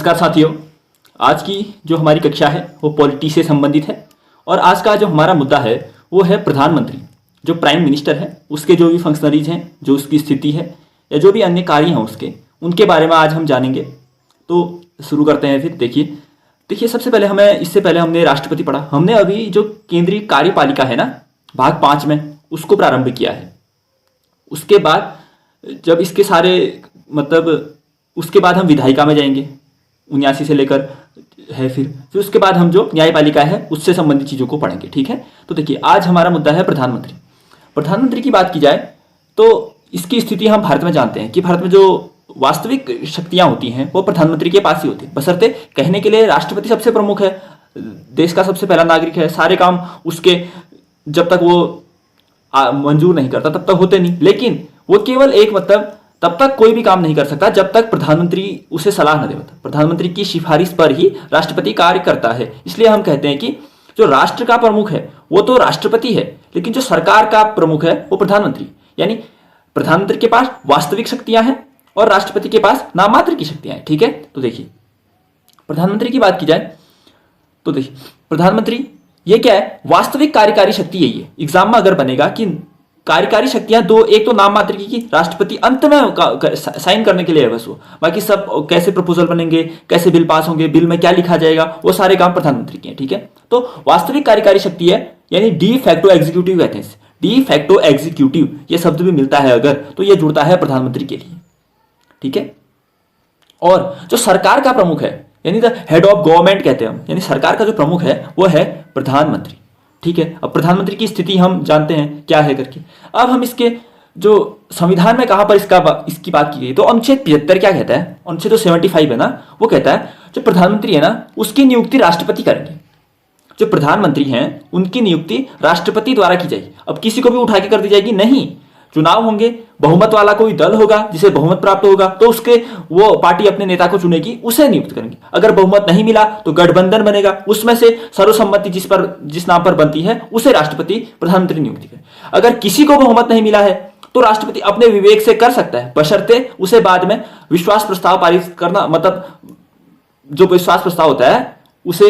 नमस्कार साथियों। आज की जो हमारी कक्षा है वो पॉलिटी से संबंधित है और आज का जो हमारा मुद्दा है वो है प्रधानमंत्री। जो प्राइम मिनिस्टर है उसके जो भी फंक्शनरीज हैं, जो उसकी स्थिति है या जो भी अन्य कार्य हैं उनके बारे में आज हम जानेंगे। तो शुरू करते हैं। फिर देखिए सबसे पहले इससे पहले हमने राष्ट्रपति पढ़ा। हमने अभी जो केंद्रीय कार्यपालिका है ना, भाग 5 में उसको प्रारंभ किया है। उसके बाद जब इसके सारे उसके बाद हम विधायिका में जाएंगे 79 से लेकर है। फिर उसके बाद हम जो न्यायपालिका है उससे संबंधित चीज़ों को पढ़ेंगे। ठीक है, तो देखिए आज हमारा मुद्दा है प्रधानमंत्री। प्रधानमंत्री की बात की जाए तो इसकी स्थिति हम भारत में जानते हैं कि भारत में जो वास्तविक शक्तियां होती हैं वो प्रधानमंत्री के पास ही होती है। बशर्ते कहने के लिए राष्ट्रपति सबसे प्रमुख है, देश का सबसे पहला नागरिक है, सारे काम उसके जब तक वो मंजूर नहीं करता तब तक होते नहीं। लेकिन वो केवल तब तक कोई भी काम नहीं कर सकता जब तक प्रधानमंत्री उसे सलाह न दे। प्रधानमंत्री की सिफारिश पर ही राष्ट्रपति कार्य करता है। इसलिए हम कहते हैं कि जो राष्ट्र का प्रमुख है वो तो राष्ट्रपति है, लेकिन जो सरकार का प्रमुख है वो प्रधानमंत्री। यानी प्रधानमंत्री के पास वास्तविक शक्तियां हैं और राष्ट्रपति के पास नाममात्र की शक्तियां हैं। ठीक है, तो देखिए प्रधानमंत्री की बात की जाए तो देखिए प्रधानमंत्री ये क्या है, वास्तविक कार्यकारी शक्ति यही है। एग्जाम में अगर बनेगा कि कार्यकारी शक्तियां दो, एक तो नाम मात्र की राष्ट्रपति अंत में साइन करने के लिए है बस, वो बाकी सब कैसे प्रपोजल बनेंगे, कैसे बिल पास होंगे, बिल में क्या लिखा जाएगा, वो सारे काम प्रधानमंत्री के हैं। ठीक है, तो वास्तविक कार्यकारी शक्ति है यानी डी फैक्टो एग्जीक्यूटिव कहते हैं। डी फैक्टो एग्जीक्यूटिव ये शब्द भी मिलता है अगर तो ये जुड़ता है प्रधानमंत्री के लिए। ठीक है, और जो सरकार का प्रमुख है यानी द हेड ऑफ गवर्नमेंट कहते हैं हम, यानी सरकार का जो प्रमुख है वो है प्रधानमंत्री। ठीक है, अब प्रधानमंत्री की स्थिति हम जानते हैं क्या है करके। अब हम इसके जो संविधान में कहां पर इसकी बात की गई तो अनुच्छेद 75 क्या कहता है, अनुच्छेद 75 है ना, वो कहता है जो प्रधानमंत्री है ना उसकी नियुक्ति राष्ट्रपति करेंगे। जो प्रधानमंत्री हैं उनकी नियुक्ति राष्ट्रपति द्वारा की जाएगी। अब किसी को भी उठा के कर दी जाएगी नहीं। चुनाव होंगे, बहुमत वाला कोई दल होगा जिसे बहुमत प्राप्त होगा तो उसके वो पार्टी अपने नेता को चुनेगी, उसे नियुक्त करेंगे। अगर बहुमत नहीं मिला तो गठबंधन बनेगा, उसमें से सर्वसम्मति जिस नाम पर बनती है उसे राष्ट्रपति प्रधानमंत्री नियुक्ति करे। अगर किसी को बहुमत नहीं मिला है तो राष्ट्रपति अपने विवेक से कर सकता है, बशर्ते उसे बाद में विश्वास प्रस्ताव पारित करना, जो विश्वास प्रस्ताव होता है उसे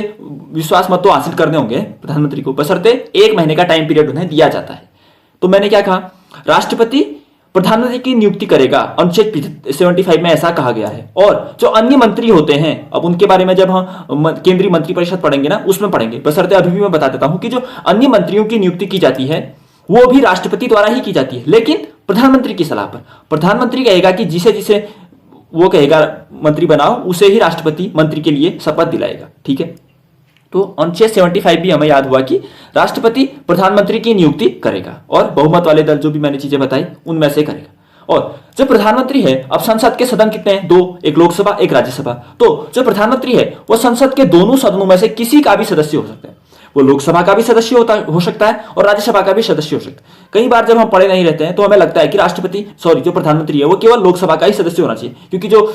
विश्वास मत तो हासिल करने होंगे प्रधानमंत्री को, बशर्ते 1 महीने का टाइम पीरियड उन्हें दिया जाता है। तो मैंने क्या कहा, राष्ट्रपति प्रधानमंत्री की नियुक्ति करेगा, अनुच्छेद 75 में ऐसा कहा गया है। और जो अन्य मंत्री होते हैं अब उनके बारे में जब हम केंद्रीय मंत्रिपरिषद पढ़ेंगे ना उसमें पढ़ेंगे, बशर्ते अभी भी मैं बता देता हूं कि जो अन्य मंत्रियों की नियुक्ति की जाती है वो भी राष्ट्रपति द्वारा ही की जाती है, लेकिन प्रधानमंत्री की सलाह पर। प्रधानमंत्री कहेगा कि जिसे जिसे वो कहेगा मंत्री बनाओ उसे ही राष्ट्रपति मंत्री के लिए शपथ दिलाएगा। ठीक है, तो अनुच्छेद 75 भी हमें याद हुआ कि राष्ट्रपति प्रधानमंत्री की नियुक्ति करेगा और बहुमत वाले दल जो भी मैंने चीजें बताई उनमें से करेगा। और जो प्रधानमंत्री है, अब संसद के सदन कितने हैं, 2, एक लोकसभा एक राज्यसभा। तो जो प्रधानमंत्री है वो संसद के दोनों सदनों में से किसी का भी सदस्य हो सकता है। वो लोकसभा का भी सदस्य हो सकता है और राज्यसभा का भी सदस्य हो सकता है। कई बार जब हम पढ़े नहीं रहते हैं तो हमें लगता है कि जो प्रधानमंत्री है वो केवल लोकसभा का ही सदस्य होना चाहिए, क्योंकि जो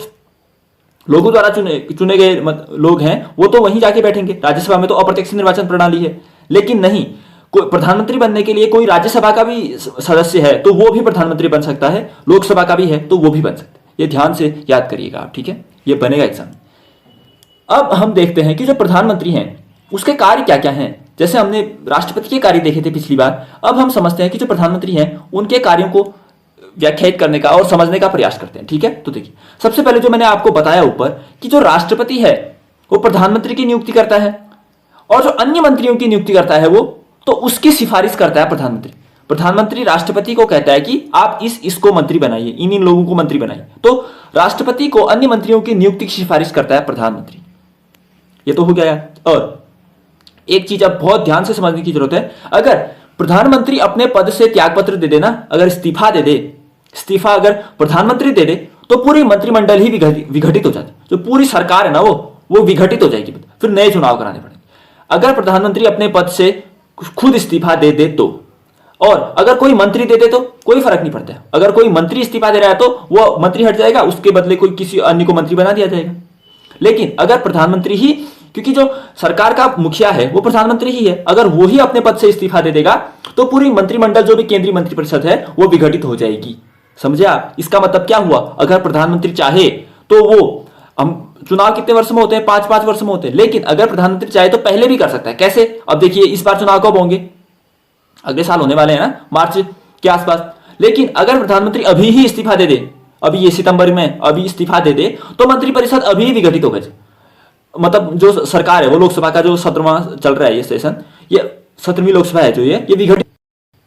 लोगों द्वारा चुने गए लोग हैं वो तो वहीं जाके बैठेंगे। राज्यसभा में तो अप्रत्यक्ष निर्वाचन प्रणाली है, लेकिन नहीं, कोई प्रधानमंत्री बनने के लिए कोई राज्यसभा का भी सदस्य है तो वो भी प्रधानमंत्री बन सकता है, लोकसभा का भी है तो वो भी बन सकता है। ये ध्यान से याद करिएगा आप। ठीक है, ये बनेगा एग्जाम। अब हम देखते हैं कि जो प्रधानमंत्री हैं उसके कार्य क्या क्या हैं। जैसे हमने राष्ट्रपति के कार्य देखे थे पिछली बार, अब हम समझते हैं कि जो प्रधानमंत्री हैं उनके कार्यों को व्याख्यायित करने का और समझने का प्रयास करते हैं। ठीक है, तो देखिए सबसे पहले जो मैंने आपको बताया ऊपर कि जो राष्ट्रपति है वो प्रधानमंत्री की नियुक्ति करता है और जो अन्य मंत्रियों की नियुक्ति करता है वो तो उसकी सिफारिश करता है प्रधानमंत्री। प्रधानमंत्री राष्ट्रपति को कहता है कि आप इसको मंत्री बनाइए, इन लोगों को मंत्री बनाइए। तो राष्ट्रपति को अन्य मंत्रियों की नियुक्ति की सिफारिश करता है प्रधानमंत्री। ये तो हो गया। और एक चीज अब बहुत ध्यान से समझने की जरूरत है, अगर प्रधानमंत्री अपने पद से त्यागपत्र दे देना, अगर इस्तीफा अगर प्रधानमंत्री दे दे तो पूरी मंत्रिमंडल ही विघटित हो जाती, जो पूरी सरकार है ना वो विघटित हो जाएगी, फिर नए चुनाव कराने पड़ेंगे। अगर प्रधानमंत्री अपने पद से खुद इस्तीफा दे दे तो, और अगर कोई मंत्री दे दे तो कोई फर्क नहीं पड़ता है। अगर कोई मंत्री इस्तीफा दे रहा है तो वो मंत्री हट जाएगा, उसके बदले कोई किसी अन्य को मंत्री बना दिया जाएगा। लेकिन अगर प्रधानमंत्री ही, क्योंकि जो सरकार का मुखिया है वो प्रधानमंत्री ही है, अगर वो ही अपने पद से इस्तीफा दे देगा तो पूरी मंत्रिमंडल जो भी केंद्रीय मंत्रिपरिषद है वो विघटित हो जाएगी। समझे आप? इसका मतलब क्या हुआ, अगर प्रधानमंत्री चाहे तो वो हम चुनाव कितने वर्ष में होते हैं? 5-5 वर्ष में होते हैं। लेकिन अगर प्रधानमंत्री चाहे तो पहले भी कर सकता है। कैसे? अब देखिए, इस बार चुनाव कब होंगे? अगले साल होने वाले हैं ना, मार्च के आसपास। लेकिन अगर प्रधानमंत्री अभी ही इस्तीफा दे दे, अभी ये सितंबर में अभी इस्तीफा दे दे, तो मंत्रिपरिषद अभी विघटित हो गए। मतलब जो सरकार है, वो लोकसभा का जो 17वां चल रहा है ये सेशन, ये 17वीं लोकसभा है जो ये विघटित,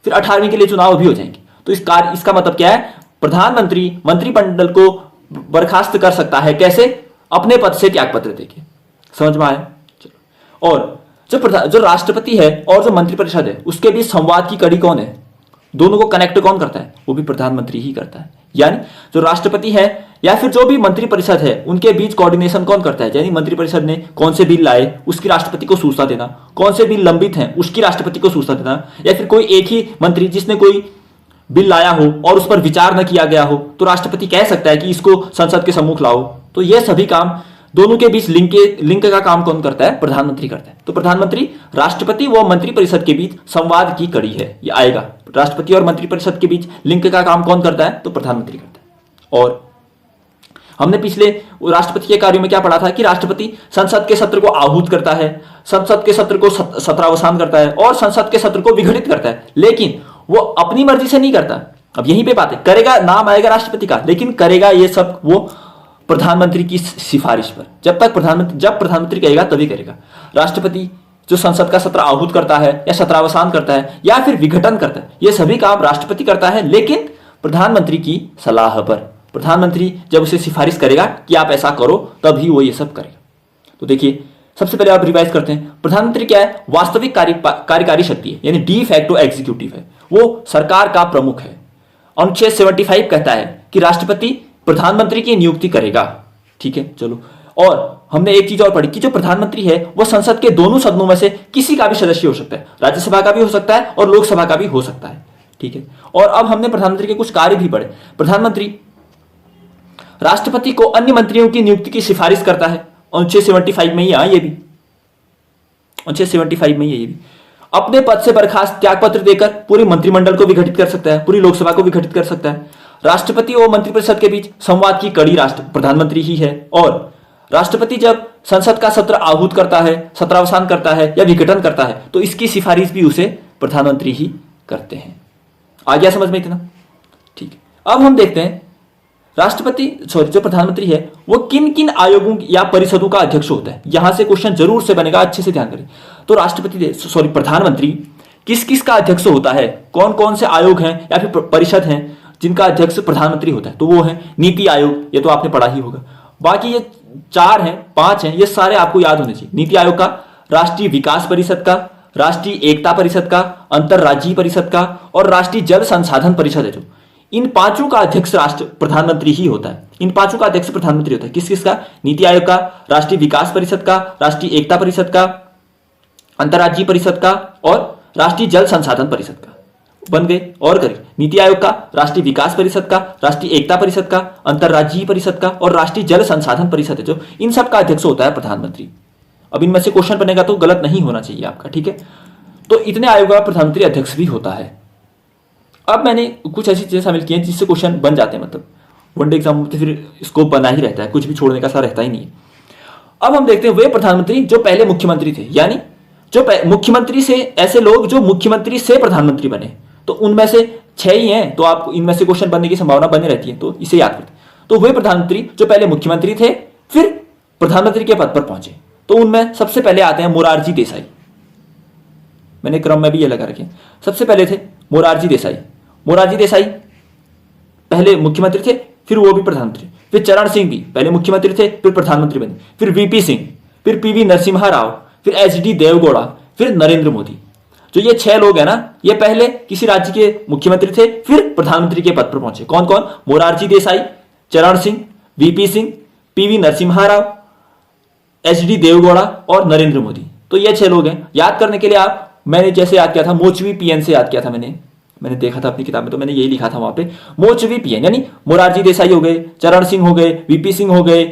फिर 18वीं के लिए चुनाव अभी हो जाएंगे। तो इसका मतलब क्या है? प्रधानमंत्री मंत्रिमंडल को बर्खास्त कर सकता है। कैसे? अपने पद से त्याग पत्र देके। समझ में आया? चलो। और जो राष्ट्रपति है और जो मंत्रिपरिषद है, उसके बीच संवाद की कड़ी कौन है? दोनों को कनेक्ट कौन करता है? वो भी प्रधानमंत्री ही करता है। यानी जो राष्ट्रपति है या फिर जो भी मंत्रिपरिषद है, उनके बीच कोऑर्डिनेशन कौन करता है? यानी मंत्रिपरिषद ने कौन से बिल लाए, उसकी राष्ट्रपति को सूचना देना, कौन से बिल लंबित हैं, उसकी राष्ट्रपति को सूचना देना, या फिर कोई एक ही मंत्री जिसने कोई बिल लाया हो और उस पर विचार न किया गया हो, तो राष्ट्रपति कह सकता है कि इसको संसद के सम्मुख लाओ। तो यह सभी काम, दोनों के बीच लिंक का काम कौन करता है? प्रधानमंत्री करता है। तो प्रधानमंत्री राष्ट्रपति व मंत्रिपरिषद के बीच संवाद की कड़ी है, ये आएगा। राष्ट्रपति और मंत्रिपरिषद के बीच लिंक का काम कौन करता है? तो प्रधानमंत्री करता है। और हमने पिछले राष्ट्रपति के कार्यों में क्या पढ़ा था कि राष्ट्रपति संसद के सत्र को आहूत करता है, संसद के सत्र को सत्रावसान करता है और संसद के सत्र को विघटित करता है। लेकिन वो अपनी मर्जी से नहीं करता। अब यहीं पे बात है, करेगा, नाम आएगा राष्ट्रपति का, लेकिन करेगा ये सब वो प्रधानमंत्री की सिफारिश पर। जब प्रधानमंत्री कहेगा तभी करेगा। राष्ट्रपति जो संसद का सत्र आहूत करता है या सत्रावसान करता है या फिर विघटन करता है, ये सभी काम राष्ट्रपति करता है, लेकिन प्रधानमंत्री की सलाह पर। प्रधानमंत्री जब उसे सिफारिश करेगा कि आप ऐसा करो, तभी वो ये सब करेगा। तो देखिए, सबसे पहले आप रिवाइज करते हैं। प्रधानमंत्री क्या है? वास्तविक कार्यकारी शक्ति है, यानी डी फैक्टो एग्जीक्यूटिव है, वो सरकार का प्रमुख है। अनुच्छेद 75 कहता है कि राष्ट्रपति प्रधानमंत्री की नियुक्ति करेगा। ठीक है, चलो। और हमने एक चीज और पढ़ी कि जो प्रधानमंत्री है वो संसद के दोनों सदनों में से किसी का भी सदस्य हो सकता है, राज्यसभा का भी हो सकता है और लोकसभा का भी हो सकता है। ठीक है। और अब हमने प्रधानमंत्री के कुछ कार्य भी पढ़े। प्रधानमंत्री राष्ट्रपति को अन्य मंत्रियों की नियुक्ति की सिफारिश करता है। अनुच्छेद 75 में ही ये भी अनुच्छेद 75 में ये भी अपने पद से बर्खास्त त्यागपत्र देकर पूरे मंत्रिमंडल को विघटित कर सकता है, पूरी लोकसभा को विघटित कर सकता है। राष्ट्रपति और मंत्रिपरिषद के बीच संवाद की कड़ी प्रधानमंत्री ही है। और राष्ट्रपति जब संसद का सत्र आहूत करता है, सत्रावसान करता है या विघटन करता है, तो इसकी सिफारिश भी उसे प्रधानमंत्री ही करते हैं। आ गया समझ में इतना? ठीक है। अब हम देखते हैं जो प्रधानमंत्री है वो किन किन आयोगों या परिषदों का अध्यक्ष होता है। यहां से क्वेश्चन जरूर से बनेगा, अच्छे से ध्यान करें। तो प्रधानमंत्री किस किस का अध्यक्ष होता है, कौन कौन से आयोग हैं या फिर परिषद हैं जिनका अध्यक्ष प्रधानमंत्री होता है? तो वो है नीति आयोग, ये तो आपने पढ़ा ही होगा। बाकी ये 4 हैं 5 हैं, ये सारे आपको याद होने चाहिए। नीति आयोग का, राष्ट्रीय विकास परिषद का, राष्ट्रीय एकता परिषद का, अंतरराज्यीय परिषद का और राष्ट्रीय जल संसाधन परिषद है। जो इन 5 का अध्यक्ष प्रधानमंत्री ही होता है। इन 5 का अध्यक्ष प्रधानमंत्री होता है। किस किस का? नीति आयोग का, राष्ट्रीय विकास परिषद का, राष्ट्रीय एकता परिषद का, अंतरराज्यीय परिषद का और राष्ट्रीय जल संसाधन परिषद का। बन गए? और करिए। नीति आयोग का, राष्ट्रीय विकास परिषद का, राष्ट्रीय एकता परिषद का, अंतरराज्यीय परिषद का और राष्ट्रीय जल संसाधन परिषद है जो, इन सब का अध्यक्ष होता है प्रधानमंत्री। अब इनमें से क्वेश्चन बनेगा तो गलत नहीं होना चाहिए आपका। ठीक है। तो इतने आयोग का प्रधानमंत्री अध्यक्ष भी होता है। अब मैंने कुछ ऐसी चीजें शामिल की हैं जिससे क्वेश्चन बन जाते हैं। मतलब वनडे एग्जाम में तो फिर स्कोप बना ही रहता है, कुछ भी छोड़ने का सा रहता ही नहीं है। अब हम देखते हैं वे प्रधानमंत्री जो पहले मुख्यमंत्री थे, यानी जो मुख्यमंत्री से, ऐसे लोग जो मुख्यमंत्री से प्रधानमंत्री बने, तो उनमें से 6 ही हैं। तो आपको इनमें से क्वेश्चन बनने की संभावना बनी रहती है, तो इसे याद करते। तो वे प्रधानमंत्री जो पहले मुख्यमंत्री थे फिर प्रधानमंत्री के पद पर पहुंचे, तो उनमें सबसे पहले आते हैं मोरारजी देसाई। मैंने क्रम में भी ये लगा रखे। सबसे पहले थे मोरारजी देसाई। मोरारजी देसाई पहले मुख्यमंत्री थे, फिर वो भी प्रधानमंत्री। फिर चरण सिंह भी पहले मुख्यमंत्री थे, फिर प्रधानमंत्री बने। फिर वीपी सिंह, फिर पीवी नरसिम्हा राव, फिर एचडी देवगौड़ा, फिर नरेंद्र मोदी। जो ये 6 लोग हैं ना, ये पहले किसी राज्य के मुख्यमंत्री थे, फिर प्रधानमंत्री के पद पर पहुंचे। कौन कौन? Morarji Desai, Charan Singh, VP Singh, PV Narasimha Rao, HD Devegowda और नरेंद्र मोदी। तो ये 6 लोग हैं। याद करने के लिए मैंने जैसे याद किया था, मोचवी पीएन से याद किया था। मैंने देखा था अपनी किताब में, तो मैंने यही लिखा था वहां पे, मोचवी पीएन, यानी मोरारजी देसाई हो गए, चरण सिंह हो गए, वीपी सिंह हो गए,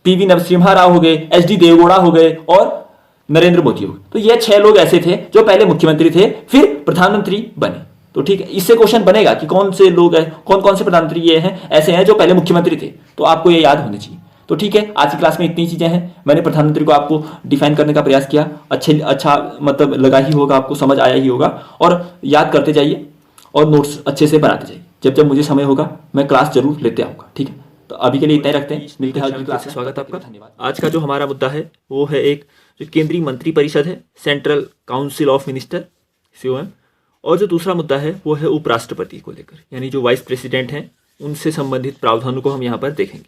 पीवी नरसिम्हा राव हो गए, एचडी देवगौड़ा हो गए और नरेंद्र मोदी हो गए। तो ये 6 लोग ऐसे थे जो पहले मुख्यमंत्री थे, फिर प्रधानमंत्री बने। तो ठीक है, इससे क्वेश्चन बनेगा कि कौन से लोग हैं, कौन कौन से प्रधानमंत्री ये हैं, ऐसे हैं जो पहले मुख्यमंत्री थे। तो आपको ये याद होने चाहिए। तो ठीक है, आज की क्लास में इतनी चीज़ें हैं। मैंने प्रधानमंत्री को आपको डिफाइन करने का प्रयास किया। अच्छा मतलब लगा ही होगा, आपको समझ आया ही होगा। और याद करते जाइए और नोट्स अच्छे से बनाते जाइए। जब जब मुझे समय होगा मैं क्लास जरूर लेते आऊँगा। ठीक है, तो अभी के लिए इतना ही रखते हैं। मिलते हैं अगली क्लास में। स्वागत है आपका। धन्यवाद। आज का जो हमारा मुद्दा है वो है एक जो केंद्रीय मंत्री परिषद है, central council of minister, COM। और जो दूसरा मुद्दा है वो है उपराष्ट्रपति को लेकर, यानी जो वाइस प्रेसिडेंट हैं उनसे संबंधित प्रावधानों को हम यहाँ पर देखेंगे।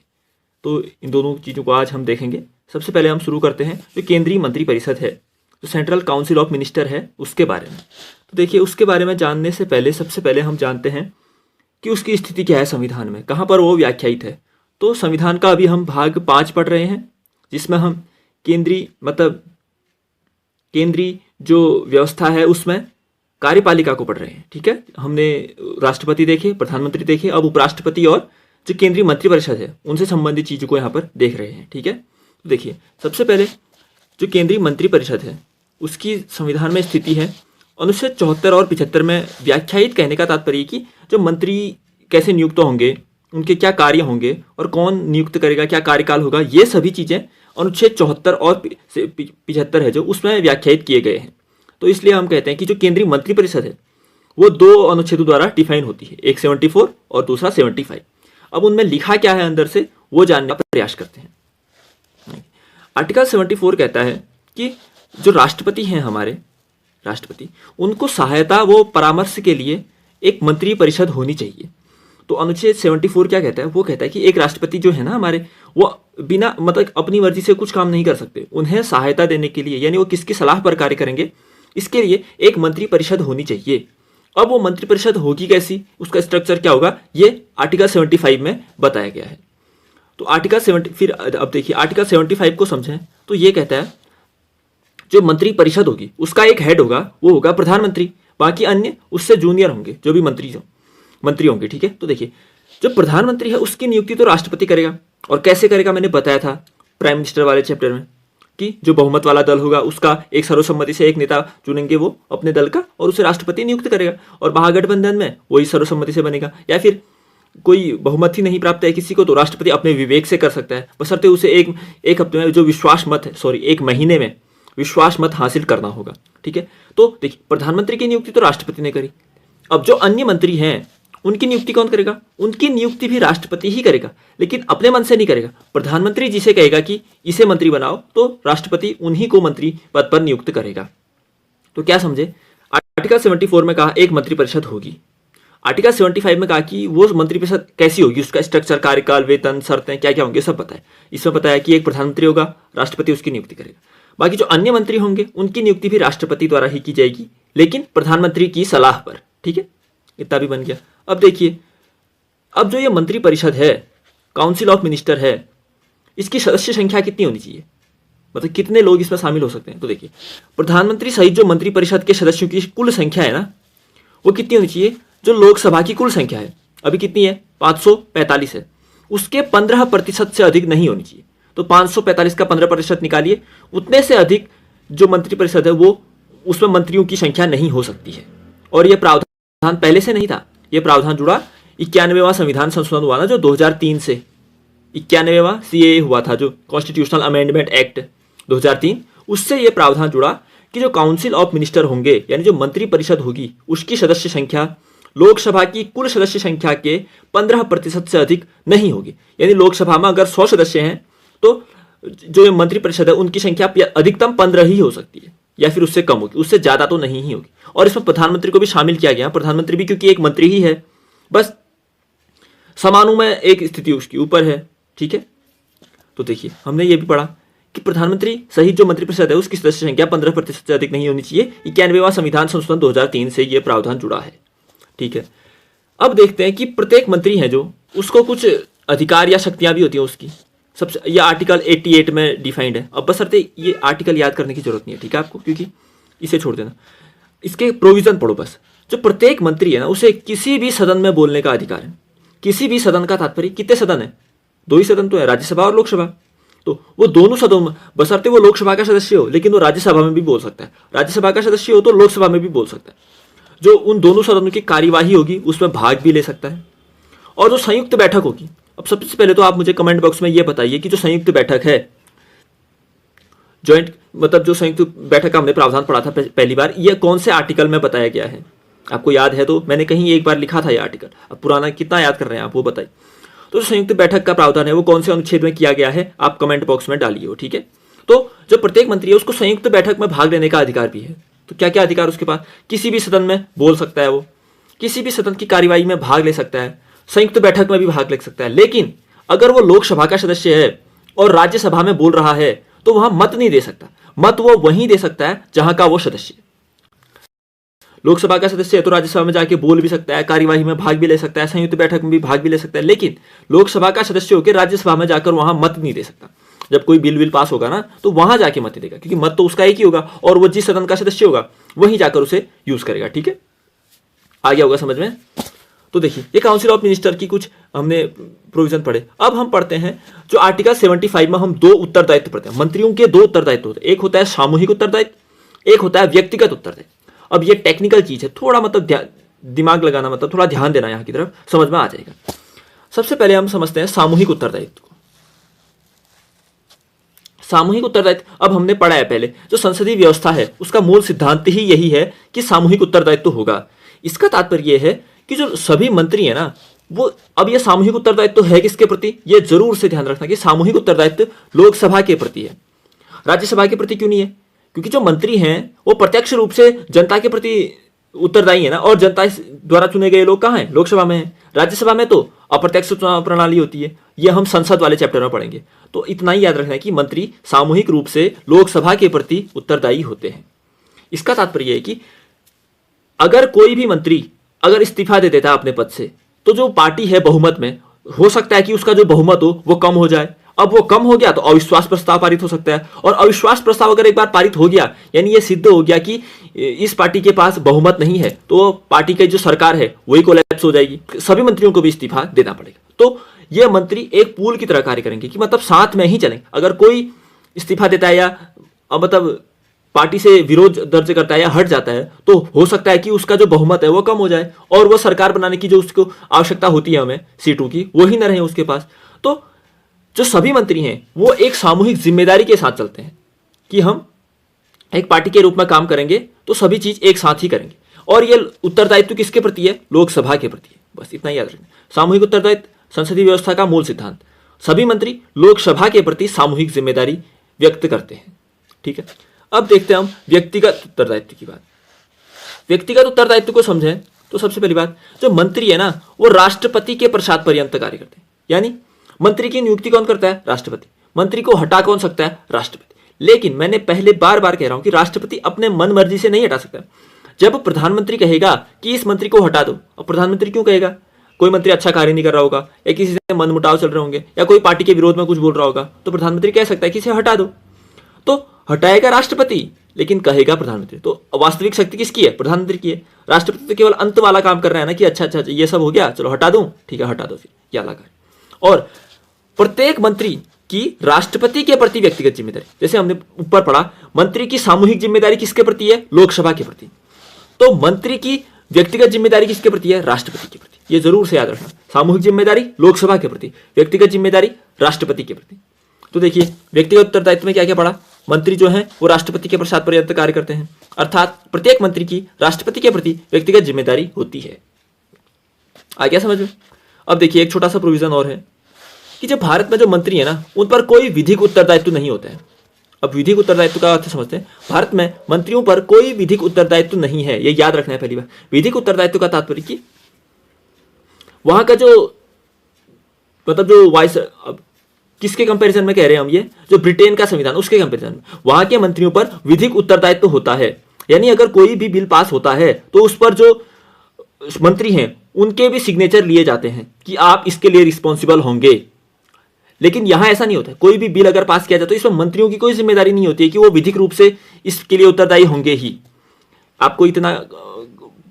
तो इन दोनों चीज़ों को आज हम देखेंगे। सबसे पहले हम शुरू करते हैं जो केंद्रीय मंत्री परिषद है, जो सेंट्रल काउंसिल ऑफ मिनिस्टर है, उसके बारे में। तो देखिए, उसके बारे में जानने से पहले सबसे पहले हम जानते हैं कि उसकी स्थिति क्या है संविधान में, कहाँ पर वो व्याख्यायित है। तो संविधान का अभी हम भाग 5 पढ़ रहे हैं, जिसमें हम केंद्रीय जो व्यवस्था है उसमें कार्यपालिका को पढ़ रहे हैं। ठीक है, हमने राष्ट्रपति देखे, प्रधानमंत्री देखे, अब उपराष्ट्रपति और जो केंद्रीय मंत्रिपरिषद है उनसे संबंधित चीज़ों को यहाँ पर देख रहे हैं। ठीक है, तो देखिए, सबसे पहले जो केंद्रीय मंत्रिपरिषद है उसकी संविधान में स्थिति है अनुच्छेद 74 और 75 में व्याख्यायित। कहने का तात्पर्य कि जो मंत्री कैसे नियुक्त होंगे, उनके क्या कार्य होंगे और कौन नियुक्त करेगा, क्या कार्यकाल होगा, ये सभी चीज़ें अनुच्छेद 74 और 75 है जो उसमें व्याख्यायित किए गए हैं। तो इसलिए हम कहते हैं कि जो केंद्रीय मंत्रिपरिषद है वो 2 अनुच्छेदों द्वारा डिफाइन होती है, एक 74 और दूसरा 75। अब उनमें लिखा क्या है अंदर से वो जानने का प्रयास करते हैं। आर्टिकल 74 कहता है कि जो राष्ट्रपति हैं, हमारे राष्ट्रपति, उनको सहायता वो परामर्श के लिए एक मंत्री परिषद होनी चाहिए। तो अनुच्छेद 74 क्या कहता है, वो कहता है कि एक राष्ट्रपति जो है ना हमारे, वो बिना मतलब अपनी मर्जी से कुछ काम नहीं कर सकते। उन्हें सहायता देने के लिए, यानी वो किसकी सलाह पर कार्य करेंगे, इसके लिए एक मंत्री परिषद होनी चाहिए। अब वो मंत्री परिषद होगी कैसी, उसका स्ट्रक्चर क्या होगा, ये आर्टिकल 75 में बताया गया है। तो आर्टिकल 70 फिर अब देखिए आर्टिकल 75 को समझें तो ये कहता है जो मंत्री परिषद होगी उसका एक हेड होगा, वो होगा प्रधानमंत्री। बाकी अन्य उससे जूनियर होंगे जो भी मंत्री होंगे। ठीक है, तो देखिए, जो प्रधानमंत्री है उसकी नियुक्ति तो राष्ट्रपति करेगा। और कैसे करेगा, मैंने बताया था प्राइम मिनिस्टर वाले चैप्टर में कि जो बहुमत वाला दल होगा उसका एक सर्वसम्मति से एक नेता चुनेंगे वो अपने दल का, और उसे राष्ट्रपति नियुक्त करेगा। और महागठबंधन में वही सर्वसम्मति से बनेगा, या फिर कोई बहुमत ही नहीं प्राप्त है किसी को तो राष्ट्रपति अपने विवेक से कर सकता है, बशर्ते उसे एक हफ्ते में जो विश्वास मत है, एक महीने में विश्वास मत हासिल करना होगा। ठीक है, तो देखिए, प्रधानमंत्री की नियुक्ति तो राष्ट्रपति ने करी। अब जो अन्य मंत्री हैं उनकी नियुक्ति कौन करेगा, उनकी नियुक्ति भी राष्ट्रपति ही करेगा, लेकिन अपने मन से नहीं करेगा। प्रधानमंत्री जिसे कहेगा कि इसे मंत्री बनाओ तो राष्ट्रपति उन्हीं को मंत्री पद पर नियुक्त करेगा। तो क्या समझे, आर्टिकल 74 में कहा एक मंत्रिपरिषद होगी, आर्टिकल 75 में कहा कि वो मंत्रिपरिषद कैसी होगी, उसका स्ट्रक्चर, कार्यकाल, वेतन, शर्तें क्या क्या होंगे सब बताया। इसमें बताया कि एक प्रधानमंत्री होगा, राष्ट्रपति उसकी नियुक्ति करेगा। बाकी जो अन्य मंत्री होंगे उनकी नियुक्ति भी राष्ट्रपति द्वारा ही की जाएगी, लेकिन प्रधानमंत्री की सलाह पर। ठीक है, इतना भी बन गया। अब देखिए, अब जो ये मंत्री परिषद है, काउंसिल ऑफ मिनिस्टर है, इसकी सदस्य संख्या कितनी होनी चाहिए, मतलब कितने लोग इसमें शामिल हो सकते हैं। तो देखिए, प्रधानमंत्री सहित जो मंत्री परिषद के सदस्यों की कुल संख्या है ना, वो कितनी होनी चाहिए, जो लोकसभा की कुल संख्या है अभी कितनी है, 545 है, उसके 15% से अधिक नहीं होनी चाहिए। तो 545 का 15% निकालिए, उतने से अधिक जो मंत्रिपरिषद है वो उसमें मंत्रियों की संख्या नहीं हो सकती है। और यह प्रावधान पहले से नहीं था, यह प्रावधान जुड़ा 91वां संविधान संशोधन हुआ ना, जो 2003 से 91वां CAA हुआ था, जो कॉन्स्टिट्यूशनल अमेंडमेंट एक्ट 2003, उससे यह प्रावधान जुड़ा कि जो काउंसिल ऑफ मिनिस्टर होंगे, यानी जो मंत्रिपरिषद होगी, उसकी सदस्य संख्या लोकसभा की कुल सदस्य संख्या के 15% से अधिक नहीं होगी। यानी लोकसभा में अगर 100 सदस्य हैं तो जो मंत्रिपरिषद है उनकी संख्या अधिकतम 15 ही हो सकती है, या फिर उससे कम होगी, उससे ज्यादा तो नहीं ही होगी। और इसमें प्रधानमंत्री को भी शामिल किया गया, प्रधानमंत्री भी क्योंकि एक मंत्री ही है, बस समानों में एक स्थिति उसकी ऊपर है। ठीक है, तो देखिए, हमने ये भी पढ़ा कि प्रधानमंत्री सहित जो मंत्रिपरिषद है उसकी सदस्य संख्या 15% से अधिक नहीं होनी चाहिए। 91वां संविधान संशोधन 2003 से यह प्रावधान जुड़ा है। ठीक है, अब देखते हैं कि प्रत्येक मंत्री है जो, उसको कुछ अधिकार या शक्तियां भी होती हैं उसकी। सबसे ये आर्टिकल 88 में डिफाइंड है। अब बशर्ते ये आर्टिकल याद करने की जरूरत नहीं है, ठीक है आपको, क्योंकि इसे छोड़ देना, इसके प्रोविजन पढ़ो बस। जो प्रत्येक मंत्री है ना, उसे किसी भी सदन में बोलने का अधिकार है। किसी भी सदन का तात्पर्य, कितने सदन है, 2 ही सदन तो है, राज्यसभा और लोकसभा। तो वो दोनों सदनों में, बशर्ते वो लोकसभा का सदस्य हो, लेकिन वो राज्यसभा में भी बोल सकता है, राज्यसभा का सदस्य हो तो लोकसभा में भी बोल सकता है। जो उन दोनों सदनों की कार्यवाही होगी उसमें भाग भी ले सकता है। और जो संयुक्त बैठक होगी, अब सबसे पहले तो आप मुझे कमेंट बॉक्स में ये बताइए कि जो संयुक्त बैठक है, जॉइंट मतलब जो संयुक्त बैठक का हमने प्रावधान पढ़ा था पहली बार, ये कौन से आर्टिकल में बताया गया है? आपको याद है तो मैंने कहीं एक बार लिखा था ये आर्टिकल, अब पुराना कितना याद कर रहे हैं आप वो बताइए। तो जो संयुक्त बैठक का प्रावधान है वो कौन से अनुच्छेद में किया गया है, आप कमेंट बॉक्स में डालिए, ठीक है। तो जो प्रत्येक मंत्री है उसको संयुक्त बैठक में भाग लेने का अधिकार भी है। तो क्या क्या अधिकार उसके पास? किसी भी सदन में बोल सकता है, वो किसी भी सदन की कार्यवाही में भाग ले सकता है, संयुक्त बैठक में भी भाग ले सकता है। लेकिन अगर वो लोकसभा का सदस्य है और राज्यसभा में बोल रहा है तो वहां मत नहीं दे सकता। मत वो वहीं दे सकता है जहां का वो सदस्य है। लोकसभा का सदस्य है तो राज्यसभा में जाके बोल भी सकता है, कार्यवाही में भाग भी ले सकता है, संयुक्त बैठक में भी भाग भी ले सकता है। लेकिन लोकसभा का सदस्य होकर राज्यसभा में जाकर वहां मत नहीं दे सकता। जब कोई बिल पास होगा ना तो वहां जाके मत देगा, क्योंकि मत तो उसका एक ही होगा और वो जिस सदन का सदस्य होगा वहीं जाकर उसे यूज करेगा, ठीक है। आ गया होगा समझ में। तो देखिए ये काउंसिल ऑफ मिनिस्टर की कुछ हमने प्रोविजन पढ़े। अब हम पढ़ते हैं जो आर्टिकल 75 में हम दो उत्तरदायित्व पढ़ते हैं। मंत्रियों के दो उत्तरदायित्व होते हैं, एक होता है सामूहिक उत्तरदायित्व, एक होता है व्यक्तिगत उत्तरदायित्व। अब ये टेक्निकल चीज है, थोड़ा मतलब दिमाग लगाना, मतलब थोड़ा ध्यान देना यहाँ की तरफ, समझ में आ जाएगा। सबसे पहले हम समझते हैं सामूहिक उत्तरदायित्व को। सामूहिक उत्तरदायित्व अब हमने पढ़ा है पहले, जो संसदीय व्यवस्था है उसका मूल सिद्धांत ही यही है कि सामूहिक उत्तरदायित्व होगा। इसका तात्पर्य यह है कि जो सभी मंत्री है ना, वो अब ये सामूहिक उत्तरदायित्व है किसके प्रति, ये जरूर से ध्यान रखना कि सामूहिक उत्तरदायित्व लोकसभा के प्रति है, राज्यसभा के प्रति क्यों नहीं है? क्योंकि जो मंत्री हैं वो प्रत्यक्ष रूप से जनता के प्रति उत्तरदायी है ना, और जनता द्वारा चुने गए लोग कहाँ हैं? लोकसभा में है। राज्यसभा में तो अप्रत्यक्ष चुनाव प्रणाली होती है, ये हम संसद वाले चैप्टर में पढ़ेंगे। तो इतना ही याद रखना है कि मंत्री सामूहिक रूप से लोकसभा के प्रति उत्तरदायी होते हैं। इसका तात्पर्य है कि अगर कोई भी मंत्री अगर इस्तीफा दे देता है अपने पद से, तो जो पार्टी है बहुमत में, हो सकता है कि उसका जो बहुमत हो वो कम हो जाए। अब वो कम हो गया तो अविश्वास प्रस्ताव पारित हो सकता है, और अविश्वास प्रस्ताव अगर एक बार पारित हो गया यानी ये सिद्ध हो गया कि इस पार्टी के पास बहुमत नहीं है, तो पार्टी की जो सरकार है वही कोलैप्स हो जाएगी, सभी मंत्रियों को भी इस्तीफा देना पड़ेगा। तो ये मंत्री एक पूल की तरह कार्य करेंगे, कि मतलब साथ में ही चलेंगे। अगर कोई इस्तीफा देता है या मतलब पार्टी से विरोध दर्ज करता है या हट जाता है, तो हो सकता है कि उसका जो बहुमत है वो कम हो जाए, और वो सरकार बनाने की जो उसको आवश्यकता होती है हमें सीटों की, वही न रहे उसके पास। तो जो सभी मंत्री हैं वो एक सामूहिक जिम्मेदारी के साथ चलते हैं कि हम एक पार्टी के रूप में काम करेंगे, तो सभी चीज एक साथ ही करेंगे। और ये उत्तरदायित्व किसके प्रति है? लोकसभा के प्रति है। बस इतना याद रखना। सामूहिक उत्तरदायित्व संसदीय व्यवस्था का मूल सिद्धांत। सभी मंत्री लोकसभा के प्रति सामूहिक जिम्मेदारी व्यक्त करते हैं, ठीक है। अब देखते हैं हम व्यक्तिगत उत्तरदायित्व की बात। व्यक्तिगत उत्तरदायित्व को समझें तो सबसे पहली बात, जो मंत्री है ना वो राष्ट्रपति के प्रसाद पर्यंत कार्य करते हैं। यानी मंत्री की नियुक्ति कौन करता है? राष्ट्रपति। मंत्री को हटा कौन सकता है? राष्ट्रपति। लेकिन मैंने पहले बार बार कह रहा हूं कि राष्ट्रपति अपने मन मर्जी से नहीं हटा सकता। जब प्रधानमंत्री कहेगा कि इस मंत्री को हटा दो, अब प्रधानमंत्री क्यों कहेगा? कोई मंत्री अच्छा कार्य नहीं कर रहा होगा, या किसी से मनमुटाव चल रहे होंगे, या कोई पार्टी के विरोध में कुछ बोल रहा होगा, तो प्रधानमंत्री कह सकता है कि इसे हटा दो। तो हटाएगा राष्ट्रपति, लेकिन कहेगा प्रधानमंत्री। तो वास्तविक शक्ति किसकी है? प्रधानमंत्री की है। राष्ट्रपति तो केवल अंत वाला काम कर रहा है ना, कि अच्छा अच्छा ये सब हो गया, चलो हटा दूं, ठीक है हटा दो, फिर क्या लगा। और प्रत्येक मंत्री की राष्ट्रपति के प्रति व्यक्तिगत जिम्मेदारी, जैसे हमने ऊपर पढ़ा, मंत्री की सामूहिक जिम्मेदारी किसके प्रति है? लोकसभा के प्रति। तो मंत्री की व्यक्तिगत जिम्मेदारी किसके प्रति है? राष्ट्रपति के प्रति। ये जरूर से याद रखना। सामूहिक जिम्मेदारी लोकसभा के प्रति, व्यक्तिगत जिम्मेदारी राष्ट्रपति के प्रति। तो देखिए व्यक्तिगत उत्तरदायित्व में क्या क्या पढ़ा? मंत्री जो हैं वो राष्ट्रपति के प्रसाद पर्यंत कार्य करते हैं, अर्थात प्रत्येक मंत्री की राष्ट्रपति के प्रति व्यक्तिगत जिम्मेदारी होती है। आ गया समझ में? अब देखिए एक छोटा सा प्रोविजन और है कि जो भारत में जो मंत्री है ना, उन पर कोई विधिक उत्तरदायित्व नहीं होता है। अब विधिक उत्तरदायित्व का अर्थ समझते हैं। भारत में मंत्रियों पर कोई विधिक उत्तरदायित्व नहीं है, ये याद रखना है पहली बार। विधिक उत्तरदायित्व का तात्पर्य कि वहां का जो मतलब जो वाइस, किसके कंपैरिजन में कह रहे हैं हम, ये जो ब्रिटेन का संविधान उसके कंपैरिजन में वहां के मंत्रियों पर विधिक उत्तरदायित्व होता है। यानी अगर कोई भी बिल पास होता है तो उस पर जो मंत्री हैं उनके भी सिग्नेचर लिए जाते हैं कि आप इसके लिए रिस्पॉन्सिबल होंगे। लेकिन यहां ऐसा नहीं होता है। कोई भी बिल अगर पास किया जाए तो इसमें मंत्रियों की कोई जिम्मेदारी नहीं होती है कि वो विधिक रूप से इसके लिए उत्तरदायी होंगे ही। आपको इतना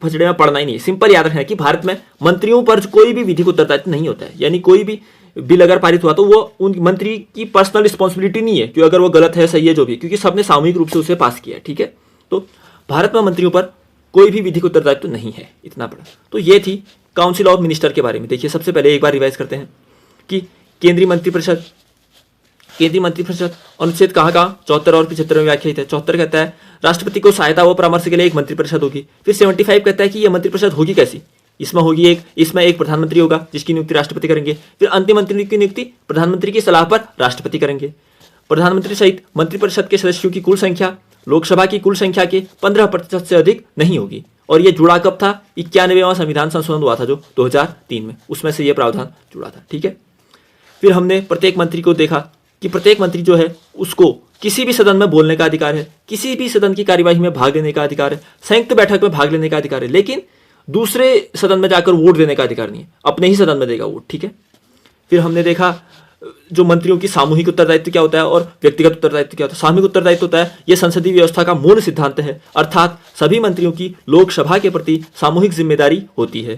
फसड़े में पढ़ना ही नहीं है। सिंपल याद रखना है कि भारत में मंत्रियों पर कोई भी विधिक उत्तरदायित्व नहीं होता है। यानी कोई भी बिल अगर पारित हुआ तो वो उन मंत्री की पर्सनल रिस्पॉन्सिबिलिटी नहीं है कि अगर वो गलत है सही है जो भी, क्योंकि सबने सामूहिक रूप से उसे पास किया है, ठीक है। तो भारत में मंत्रियों पर कोई भी विधिक उत्तरदायित्व नहीं है, इतना पड़ा। तो ये थी काउंसिल ऑफ मिनिस्टर के बारे में। देखिए सबसे पहले एक बार रिवाइज करते हैं। कि केंद्रीय मंत्रिपरिषद अनुच्छेद कहाँ 74 और 75 में व्याख्यायित है। 74 कहता है राष्ट्रपति को सहायता व परामर्श के लिए एक मंत्रिपरिषद होगी। फिर 75 कहता है कि यह मंत्रिपरिषद होगी कैसी, इसमें एक प्रधानमंत्री होगा जिसकी नियुक्ति राष्ट्रपति करेंगे। फिर अंतिम मंत्री की नियुक्ति प्रधानमंत्री की सलाह पर राष्ट्रपति करेंगे। प्रधानमंत्री सहित मंत्रिपरिषद के सदस्यों की कुल संख्या लोकसभा की कुल संख्या के 15% से अधिक नहीं होगी। और यह जुड़ा कब था? 91वां संविधान संशोधन हुआ था जो 2003 में, उसमें से यह प्रावधान जुड़ा था। ठीक है। फिर हमने प्रत्येक मंत्री को देखा कि प्रत्येक मंत्री जो है उसको किसी भी सदन में बोलने का अधिकार है, किसी भी सदन की कार्यवाही में भाग लेने का अधिकार है, संयुक्त बैठक में भाग लेने का अधिकार है, लेकिन दूसरे सदन में जाकर वोट देने का अधिकार नहीं है, अपने ही सदन में देगा वोट। ठीक है। फिर हमने देखा जो मंत्रियों की सामूहिक उत्तरदायित्व क्या होता है और व्यक्तिगत उत्तरदायित्व क्या होता है। सामूहिक उत्तरदायित्व होता है यह संसदीय व्यवस्था का मूल सिद्धांत है, अर्थात सभी मंत्रियों की लोकसभा के प्रति सामूहिक जिम्मेदारी होती है।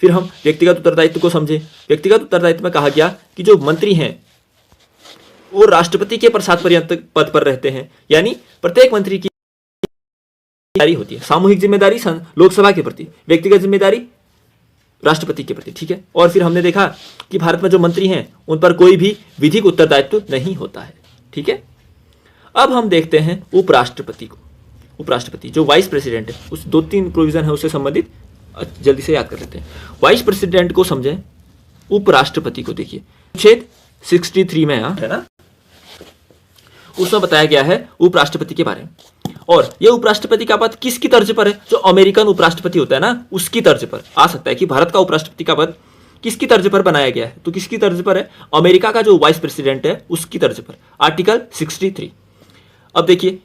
फिर हम व्यक्तिगत उत्तरदायित्व को समझे। व्यक्तिगत उत्तरदायित्व में कहा गया कि जो मंत्री हैं वो राष्ट्रपति के प्रसाद पर्यंत पद पर रहते हैं, यानी प्रत्येक मंत्री की जिम्मेदारी होती है। सामूहिक जिम्मेदारी लोकसभा के प्रति, व्यक्तिगत जिम्मेदारी राष्ट्रपति के प्रति। ठीक है। और फिर हमने देखा कि भारत में जो मंत्री हैं उन पर कोई भी विधिक उत्तरदायित्व नहीं होता है। ठीक है। अब हम देखते हैं उपराष्ट्रपति को। उपराष्ट्रपति जो वाइस प्रेसिडेंट है, उस 2-3 प्रोविजन है उससे संबंधित जल्दी से याद कर लेते हैं। वाइस प्रेसिडेंट को समझें, उपराष्ट्रपति को देखिए अनुच्छेद 63 में है ना, उसमें बताया गया है उपराष्ट्रपति के बारे में। और ये उपराष्ट्रपति का पद किसकी तर्ज पर है? जो अमेरिकन उपराष्ट्रपति होता है ना, उसकी तर्ज पर आ सकता है कि भारत का उपराष्ट्रपति का पद किसकी तर्ज पर बनाया गया है। तो किसकी तर्ज पर है? अमेरिका का जो वाइस प्रेसिडेंट है उसकी तर्ज पर, आर्टिकल 63। अब देखिए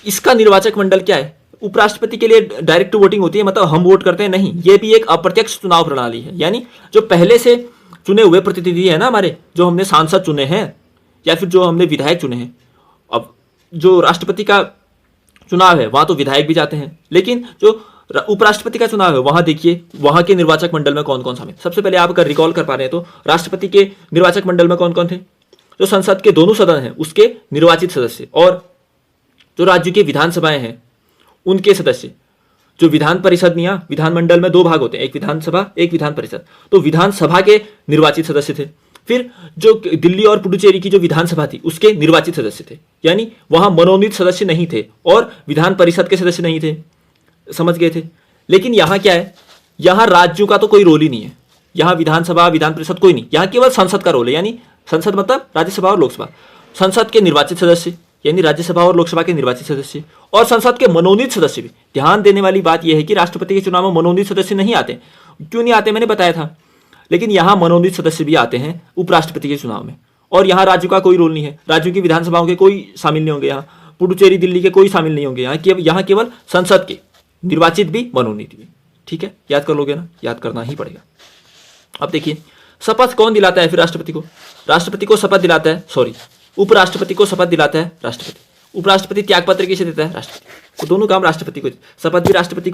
इसका निर्वाचक मंडल क्या है। उपराष्ट्रपति के लिए डायरेक्ट वोटिंग होती है, मतलब हम वोट करते हैं नहीं, ये भी एक अप्रत्यक्ष चुनाव प्रणाली है। यानी जो पहले से चुने हुए प्रतिनिधि है ना हमारे, जो हमने सांसद चुने हैं या फिर जो हमने विधायक चुने हैं। अब जो राष्ट्रपति का चुनाव है वहां तो विधायक भी जाते हैं, लेकिन जो उपराष्ट्रपति का चुनाव है वहां देखिए वहां के निर्वाचक मंडल में कौन कौन शामिल। सबसे पहले आप अगर रिकॉल कर पा रहे हैं तो राष्ट्रपति के निर्वाचक मंडल में कौन कौन थे? जो संसद के दोनों सदन हैं उसके निर्वाचित सदस्य, और जो राज्य की विधानसभाएं हैं उनके सदस्य। जो विधान परिषद या विधानमंडल में 2 भाग होते हैं, एक विधानसभा एक विधान परिषद, तो विधानसभा के निर्वाचित सदस्य थे। फिर जो दिल्ली और पुडुचेरी की जो विधानसभा थी उसके निर्वाचित सदस्य थे, यानी वहां मनोनीत सदस्य नहीं थे और विधान परिषद के सदस्य नहीं थे। समझ गए थे। लेकिन यहां क्या है, यहां राज्यों का तो कोई रोल ही नहीं है। यहां विधानसभा विधान परिषद कोई नहीं, यहां केवल संसद का रोल है। यानी संसद मतलब राज्यसभा और लोकसभा। संसद के निर्वाचित सदस्य यानी राज्यसभा और लोकसभा के निर्वाचित सदस्य, और संसद के मनोनीत सदस्य भी। ध्यान देने वाली बात यह है कि राष्ट्रपति के चुनाव में मनोनीत सदस्य नहीं आते। क्यों नहीं आते मैंने बताया था, लेकिन यहां मनोनीत सदस्य भी आते हैं उपराष्ट्रपति के चुनाव में। और यहां राज्यों का कोई रोल नहीं है, राज्यों की विधानसभाओं के कोई शामिल नहीं होंगे, यहाँ पुडुचेरी दिल्ली के कोई शामिल नहीं होंगे। यहाँ केवल संसद के निर्वाचित भी मनोनीत भी। ठीक है, याद कर लोगे ना, याद करना ही पड़ेगा। अब देखिए शपथ कौन दिलाता है फिर राष्ट्रपति को? राष्ट्रपति को शपथ दिलाता है, सॉरी उपराष्ट्रपति को शपथ दिलाता है राष्ट्रपति। उपराष्ट्रपति त्यागपत्र किसे देता है? राष्ट्रपति। तो दोनों काम राष्ट्रपति को, शपथ भी राष्ट्रपति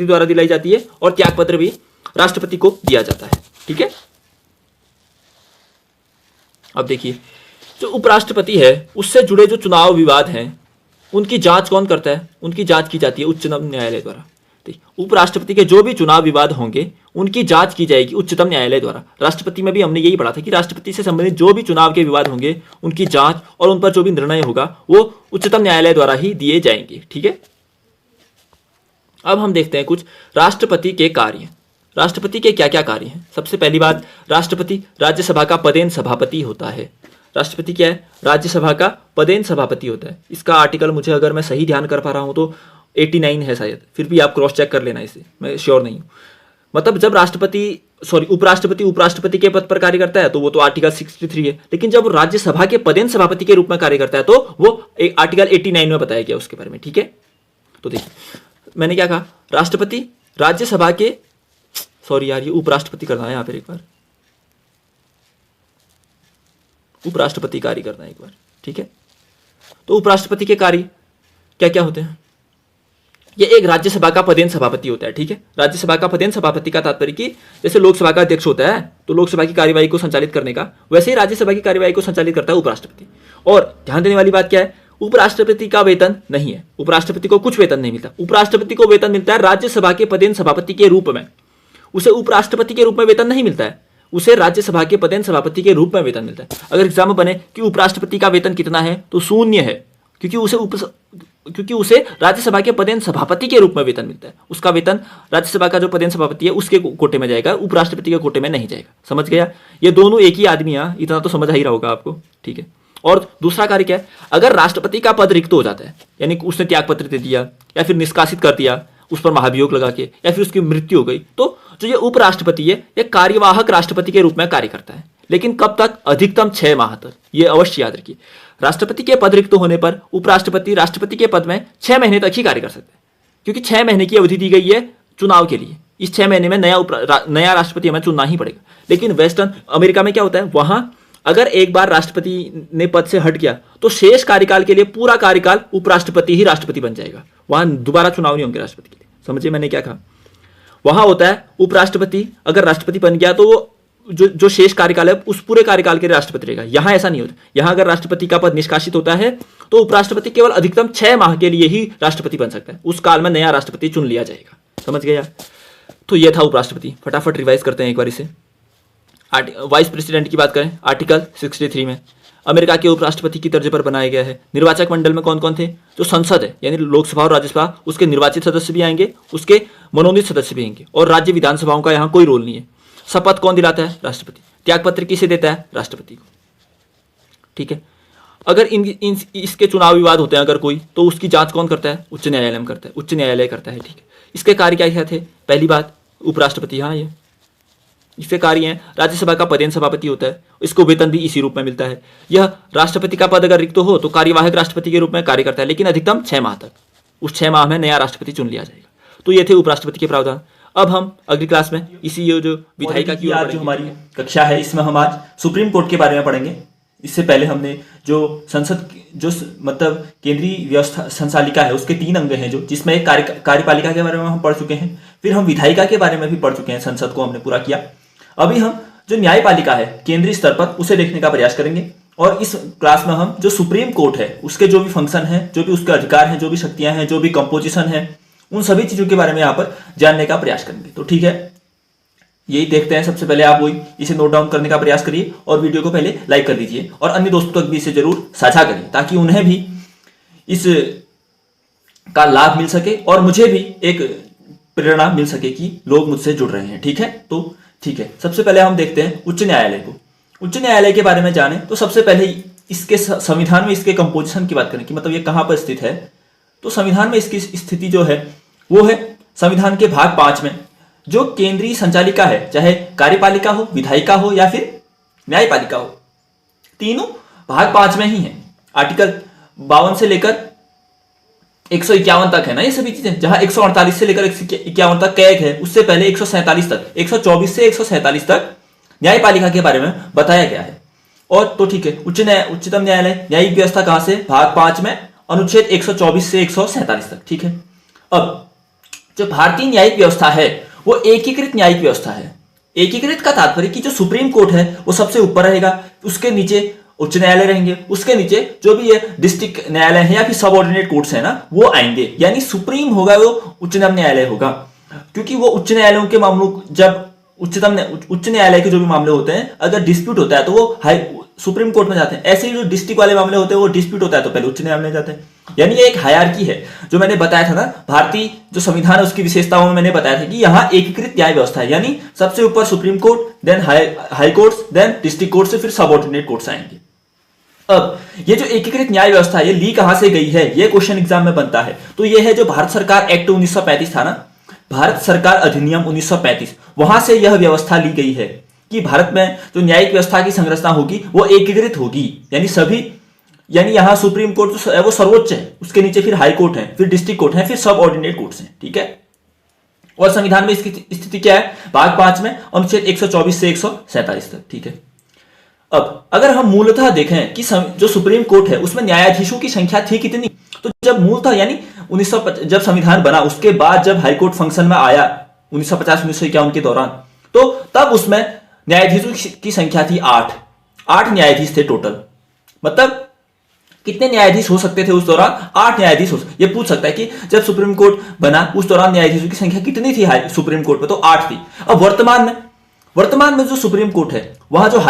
द्वारा दिलाई जाती है और त्यागपत्र भी राष्ट्रपति को दिया जाता है। ठीक है। अब देखिए जो उपराष्ट्रपति है उससे जुड़े जो चुनाव विवाद हैं उनकी जांच कौन करता है? उनकी जांच की जाती है उच्चतम न्यायालय द्वारा। उपराष्ट्रपति के जो भी चुनाव विवाद होंगे उनकी जांच की जाएगी उच्चतम न्यायालय द्वारा। राष्ट्रपति में भी हमने यही पढ़ा था कि राष्ट्रपति से संबंधित जो भी चुनाव के विवाद होंगे उनकी जांच और उन पर जो भी निर्णय होगा वो उच्चतम न्यायालय द्वारा ही दिए जाएंगे। ठीक है। अब हम देखते हैं कुछ राष्ट्रपति के कार्य। राष्ट्रपति के क्या क्या कार्य हैं? सबसे पहली बात, राष्ट्रपति राज्यसभा का पदेन सभापति होता है। राष्ट्रपति क्या है? राज्यसभा का पदेन सभापति होता है। इसका आर्टिकल मुझे अगर मैं सही ध्यान कर पा रहा हूं तो 89 है शायद, फिर भी आप क्रॉस चेक कर लेना, इसे मैं श्योर नहीं हूं। मतलब जब उपराष्ट्रपति उपराष्ट्रपति के पद पर कार्य करता है तो वो तो आर्टिकल 63 है, लेकिन जब राज्यसभा के पदेन सभापति के रूप में कार्य करता है तो वो आर्टिकल 89 में बताया गया उसके बारे में। ठीक है। तो देखिए मैंने क्या कहा, राष्ट्रपति राज्यसभा के, सॉरी यार ये उपराष्ट्रपति करना है यहां पर, एक बार उपराष्ट्रपति कार्य करना है एक बार। ठीक है। तो उपराष्ट्रपति के कार्य क्या क्या होते हैं? ये एक राज्यसभा का पदेन सभापति होता है। ठीक है। राज्यसभा का पदेन सभापति का तात्पर्य कि जैसे लोकसभा का अध्यक्ष होता है तो लोकसभा की कार्यवाही को संचालित करने का, वैसे ही राज्यसभा की कार्यवाही को संचालित करता है उपराष्ट्रपति। और ध्यान देने वाली बात क्या है, उपराष्ट्रपति का वेतन नहीं है, उपराष्ट्रपति को कुछ वेतन नहीं मिलता। उपराष्ट्रपति को वेतन मिलता है राज्यसभा के पदेन सभापति के रूप में, उसे उपराष्ट्रपति के रूप में वेतन नहीं मिलता है। उसे राज्यसभा के पदेन सभापति के रूप में वेतन मिलता है। अगर एग्जाम में बने कि उपराष्ट्रपति का वेतन कितना है तो शून्य है, क्योंकि उसे राज्यसभा के पदेन सभापति के रूप में वेतन मिलता है। उसका वेतन राज्यसभा का जो पदेन सभापति है उसके कोटे में जाएगा, उपराष्ट्रपति के कोटे में नहीं जाएगा। समझ गया? ये दोनों एक ही आदमी है, इतना तो समझ आ ही रहा होगा आपको। ठीक है। और दूसरा कार्य क्या है, अगर राष्ट्रपति का पद रिक्त हो जाता है, यानी उसने त्याग पत्र दे दिया या फिर निष्कासित कर दिया उस पर महाभियोग लगा के, या फिर उसकी मृत्यु हो गई, तो जो ये उपराष्ट्रपति है ये कार्यवाहक राष्ट्रपति के रूप में कार्य करता है। लेकिन कब तक? अधिकतम 6 माह तक। ये अवश्य याद रखिए। राष्ट्रपति के पद रिक्त होने पर उपराष्ट्रपति राष्ट्रपति के पद में 6 महीने तक ही कार्य कर सकते हैं, क्योंकि 6 महीने की अवधि दी गई है चुनाव के लिए। इस 6 महीने में नया राष्ट्रपति हमें चुनना ही पड़ेगा। लेकिन वेस्टर्न अमेरिका में क्या होता है, वहां अगर एक बार राष्ट्रपति ने पद से हट गया तो शेष कार्यकाल के लिए पूरा कार्यकाल उपराष्ट्रपति ही राष्ट्रपति बन जाएगा। वहां दोबारा चुनाव नहीं होंगे राष्ट्रपति के लिए। समझिए मैंने क्या कहा? वहां होता है उपराष्ट्रपति अगर राष्ट्रपति बन गया तो वो जो शेष कार्यकाल है उस पूरे कार्यकाल के लिए राष्ट्रपति रहेगा। यहां ऐसा नहीं होता। यहां अगर राष्ट्रपति का पद निष्कासित होता है तो उपराष्ट्रपति केवल अधिकतम 6 माह के लिए ही राष्ट्रपति बन सकता है। उस काल में नया राष्ट्रपति चुन लिया जाएगा। समझ गया? तो यह था उपराष्ट्रपति। फटाफट रिवाइज करते हैं एक बार इसे। वाइस प्रेसिडेंट की बात करें, आर्टिकल 63 में अमेरिका के उपराष्ट्रपति की तर्ज पर बनाया गया है। निर्वाचक मंडल में कौन कौन थे? जो संसद है यानी लोकसभा और राज्यसभा, उसके निर्वाचित सदस्य भी आएंगे, उसके मनोनीत सदस्य भी आएंगे, और राज्य विधानसभाओं का यहाँ कोई रोल नहीं है। शपथ कौन दिलाता है? राष्ट्रपति। त्यागपत्र किसे देता है? राष्ट्रपति को। ठीक है। अगर इसके चुनाव विवाद होते हैं अगर कोई, तो उसकी जांच कौन करता है? उच्च न्यायालय में करता है। उच्च न्यायालय करता है। ठीक है। इसके कार्य क्या थे? पहली बात, उपराष्ट्रपति, हाँ ये इसके कार्य हैं। राज्यसभा का पदेन सभापति होता है, इसको वेतन भी इसी रूप में मिलता है। यह राष्ट्रपति का पद अगर रिक्त हो तो कार्यवाहक राष्ट्रपति के रूप में कार्य करता है, लेकिन अधिकतम 6 माह तक। उस 6 माह में नया राष्ट्रपति चुन लिया जाएगा। तो ये थे उपराष्ट्रपति के प्रावधान। अब हम अगली क्लास में इसी जो विधायिका की आज जो हमारी कक्षा है इसमें हम आज सुप्रीम कोर्ट के बारे में पढ़ेंगे। इससे पहले हमने जो संसद जो मतलब केंद्रीय व्यवस्था संचालिका है उसके 3 अंग हैं, जो जिसमें एक कार्यपालिका के बारे में हम पढ़ चुके हैं, फिर हम विधायिका के बारे में भी पढ़ चुके हैं। संसद को हमने पूरा किया। अभी हम जो न्यायपालिका है केंद्रीय स्तर पर उसे देखने का प्रयास करेंगे, और इस क्लास में हम जो सुप्रीम कोर्ट है उसके जो भी फंक्शन है, जो भी उसके अधिकार हैं, जो भी शक्तियां हैं, जो भी कंपोजिशन है, उन सभी चीजों के बारे में यहाँ पर जानने का प्रयास करेंगे। तो ठीक है, यही देखते हैं। सबसे पहले आप वही इसे नोट डाउन करने का प्रयास करिए और वीडियो को पहले लाइक कर दीजिए और अन्य दोस्तों तक भी इसे जरूर साझा करिए, ताकि उन्हें भी इस का लाभ मिल सके और मुझे भी एक प्रेरणा मिल सके कि लोग मुझसे जुड़ रहे हैं। ठीक है, तो ठीक है, सबसे पहले हम देखते हैं उच्च न्यायालय को। उच्च न्यायालय के बारे में जाने तो सबसे पहले इसके संविधान में इसके कंपोजिशन की बात करें कि मतलब ये कहां पर स्थित है। तो संविधान में इसकी स्थिति जो है वो है संविधान के भाग 5 में जो केंद्रीय संचालिका है, चाहे कार्यपालिका हो, विधायिका हो या फिर न्यायपालिका हो, तीनों भाग 5 में ही है। आर्टिकल 52 से लेकर 151 तक है ना ये सभी चीजें, जहां 148 से लेकर 151 तक कैग है, उससे पहले 147 तक, 124 से 147 तक न्यायपालिका के बारे में बताया गया है। और तो ठीक है, उच्चतम न्यायालय न्यायिक व्यवस्था कहां से? भाग 5 में अनुच्छेद 124 से 147 तक। ठीक है। अब जो भारतीय न्यायिक व्यवस्था है वो एकीकृत न्यायिक व्यवस्था है। एकीकृत का तात्पर्य कि जो सुप्रीम कोर्ट है वो सबसे ऊपर रहेगा, उसके नीचे उच्च न्यायालय रहेंगे, उसके नीचे जो भी ये डिस्ट्रिक्ट न्यायालय है या फिर सबऑर्डिनेट कोर्ट्स है ना वो आएंगे। यानी सुप्रीम होगा वो उच्चतम न्यायालय होगा, क्योंकि वो उच्च न्यायालयों के मामलों जब उच्च न्यायालय के जो भी मामले होते हैं अगर डिस्प्यूट होता है तो वो सुप्रीम कोर्ट में जाते हैं। ऐसे ही जो डिस्ट्रिक्ट वाले मामले होते हैं वो डिस्प्यूट होता है तो पहले उच्च न्यायालय में जाते हैं। यानी ये एक हायरार्की है। जो मैंने बताया था ना, भारतीय जो संविधान है उसकी विशेषताओं में मैंने बताया था कि यहाँ एकीकृत न्याय व्यवस्था है, यानी सबसे ऊपर supreme court, then high courts, then district court से फिर सबऑर्डिनेट कोर्ट्स आएंगे। अब ये जो एकीकृत न्याय व्यवस्था है ये ली कहां से गई है, ये क्वेश्चन एग्जाम में बनता है। तो ये है जो भारत सरकार एक्ट 1935 था ना, भारत सरकार अधिनियम 1935, वहां से यह व्यवस्था ली गई है कि भारत में जो न्यायिक व्यवस्था की संरचना होगी वो एकीकृत होगी। यानी यहां सुप्रीम कोर्ट जो है वो सर्वोच्च है, उसके नीचे फिर हाई कोर्ट है, फिर डिस्ट्रिक्ट कोर्ट है, फिर सब ऑर्डिनेट कोर्ट्स हैं। ठीक है। और संविधान में इसकी स्थिति क्या है? भाग 5 में अनुच्छेद 124 से 147 तक। ठीक है। अब अगर हम मूलतः देखें कि जो सुप्रीम कोर्ट है उसमें न्यायाधीशों की संख्या थी कितनी, तो जब मूलतः यानी 1950 जब संविधान बना उसके बाद जब हाईकोर्ट फंक्शन में आया 1950-1951 के दौरान, तो तब उसमें न्यायाधीशों की संख्या थी 8 न्यायाधीश थे टोटल। मतलब कितने न्यायाधीश हो सकते थे उस दौरान? 8 न्यायाधीश ये पूछ सकता है कि जब सुप्रीम कोर्ट बना उस दौरान न्यायाधीशों की संख्या कितनी थी सुप्रीम कोर्ट में, तो 8 थी। अब वर्तमान में वर्तमान में जो सुप्रीम कोर्ट है वहां जो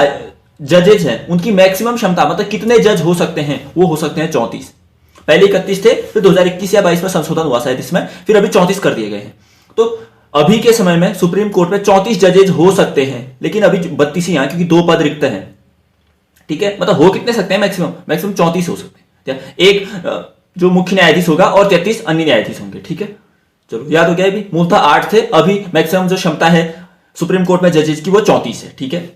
जजेज हैं उनकी मैक्सिमम क्षमता मतलब कितने जज हो सकते हैं, वो हो सकते हैं 34। पहले 31 थे, फिर 2021 या 22 में संशोधन हुआ शायद इसमें, फिर अभी 34 कर दिए गए हैं। तो अभी के समय में सुप्रीम कोर्ट में 34 जजेज हो सकते हैं, लेकिन अभी 32 ही हैं क्योंकि 2 पद रिक्त हैं। ठीक है, मतलब हो कितने सकते हैं, मैक्सिमम 34 हो सकते हैं। एक जो मुख्य न्यायाधीश होगा और 33 अन्य न्यायाधीश होंगे। ठीक है, चलो याद हो गया। अभी मूलतः 8 थे, अभी मैक्सिमम जो क्षमता है सुप्रीम कोर्ट में जजेज की वो 34 है। ठीक है,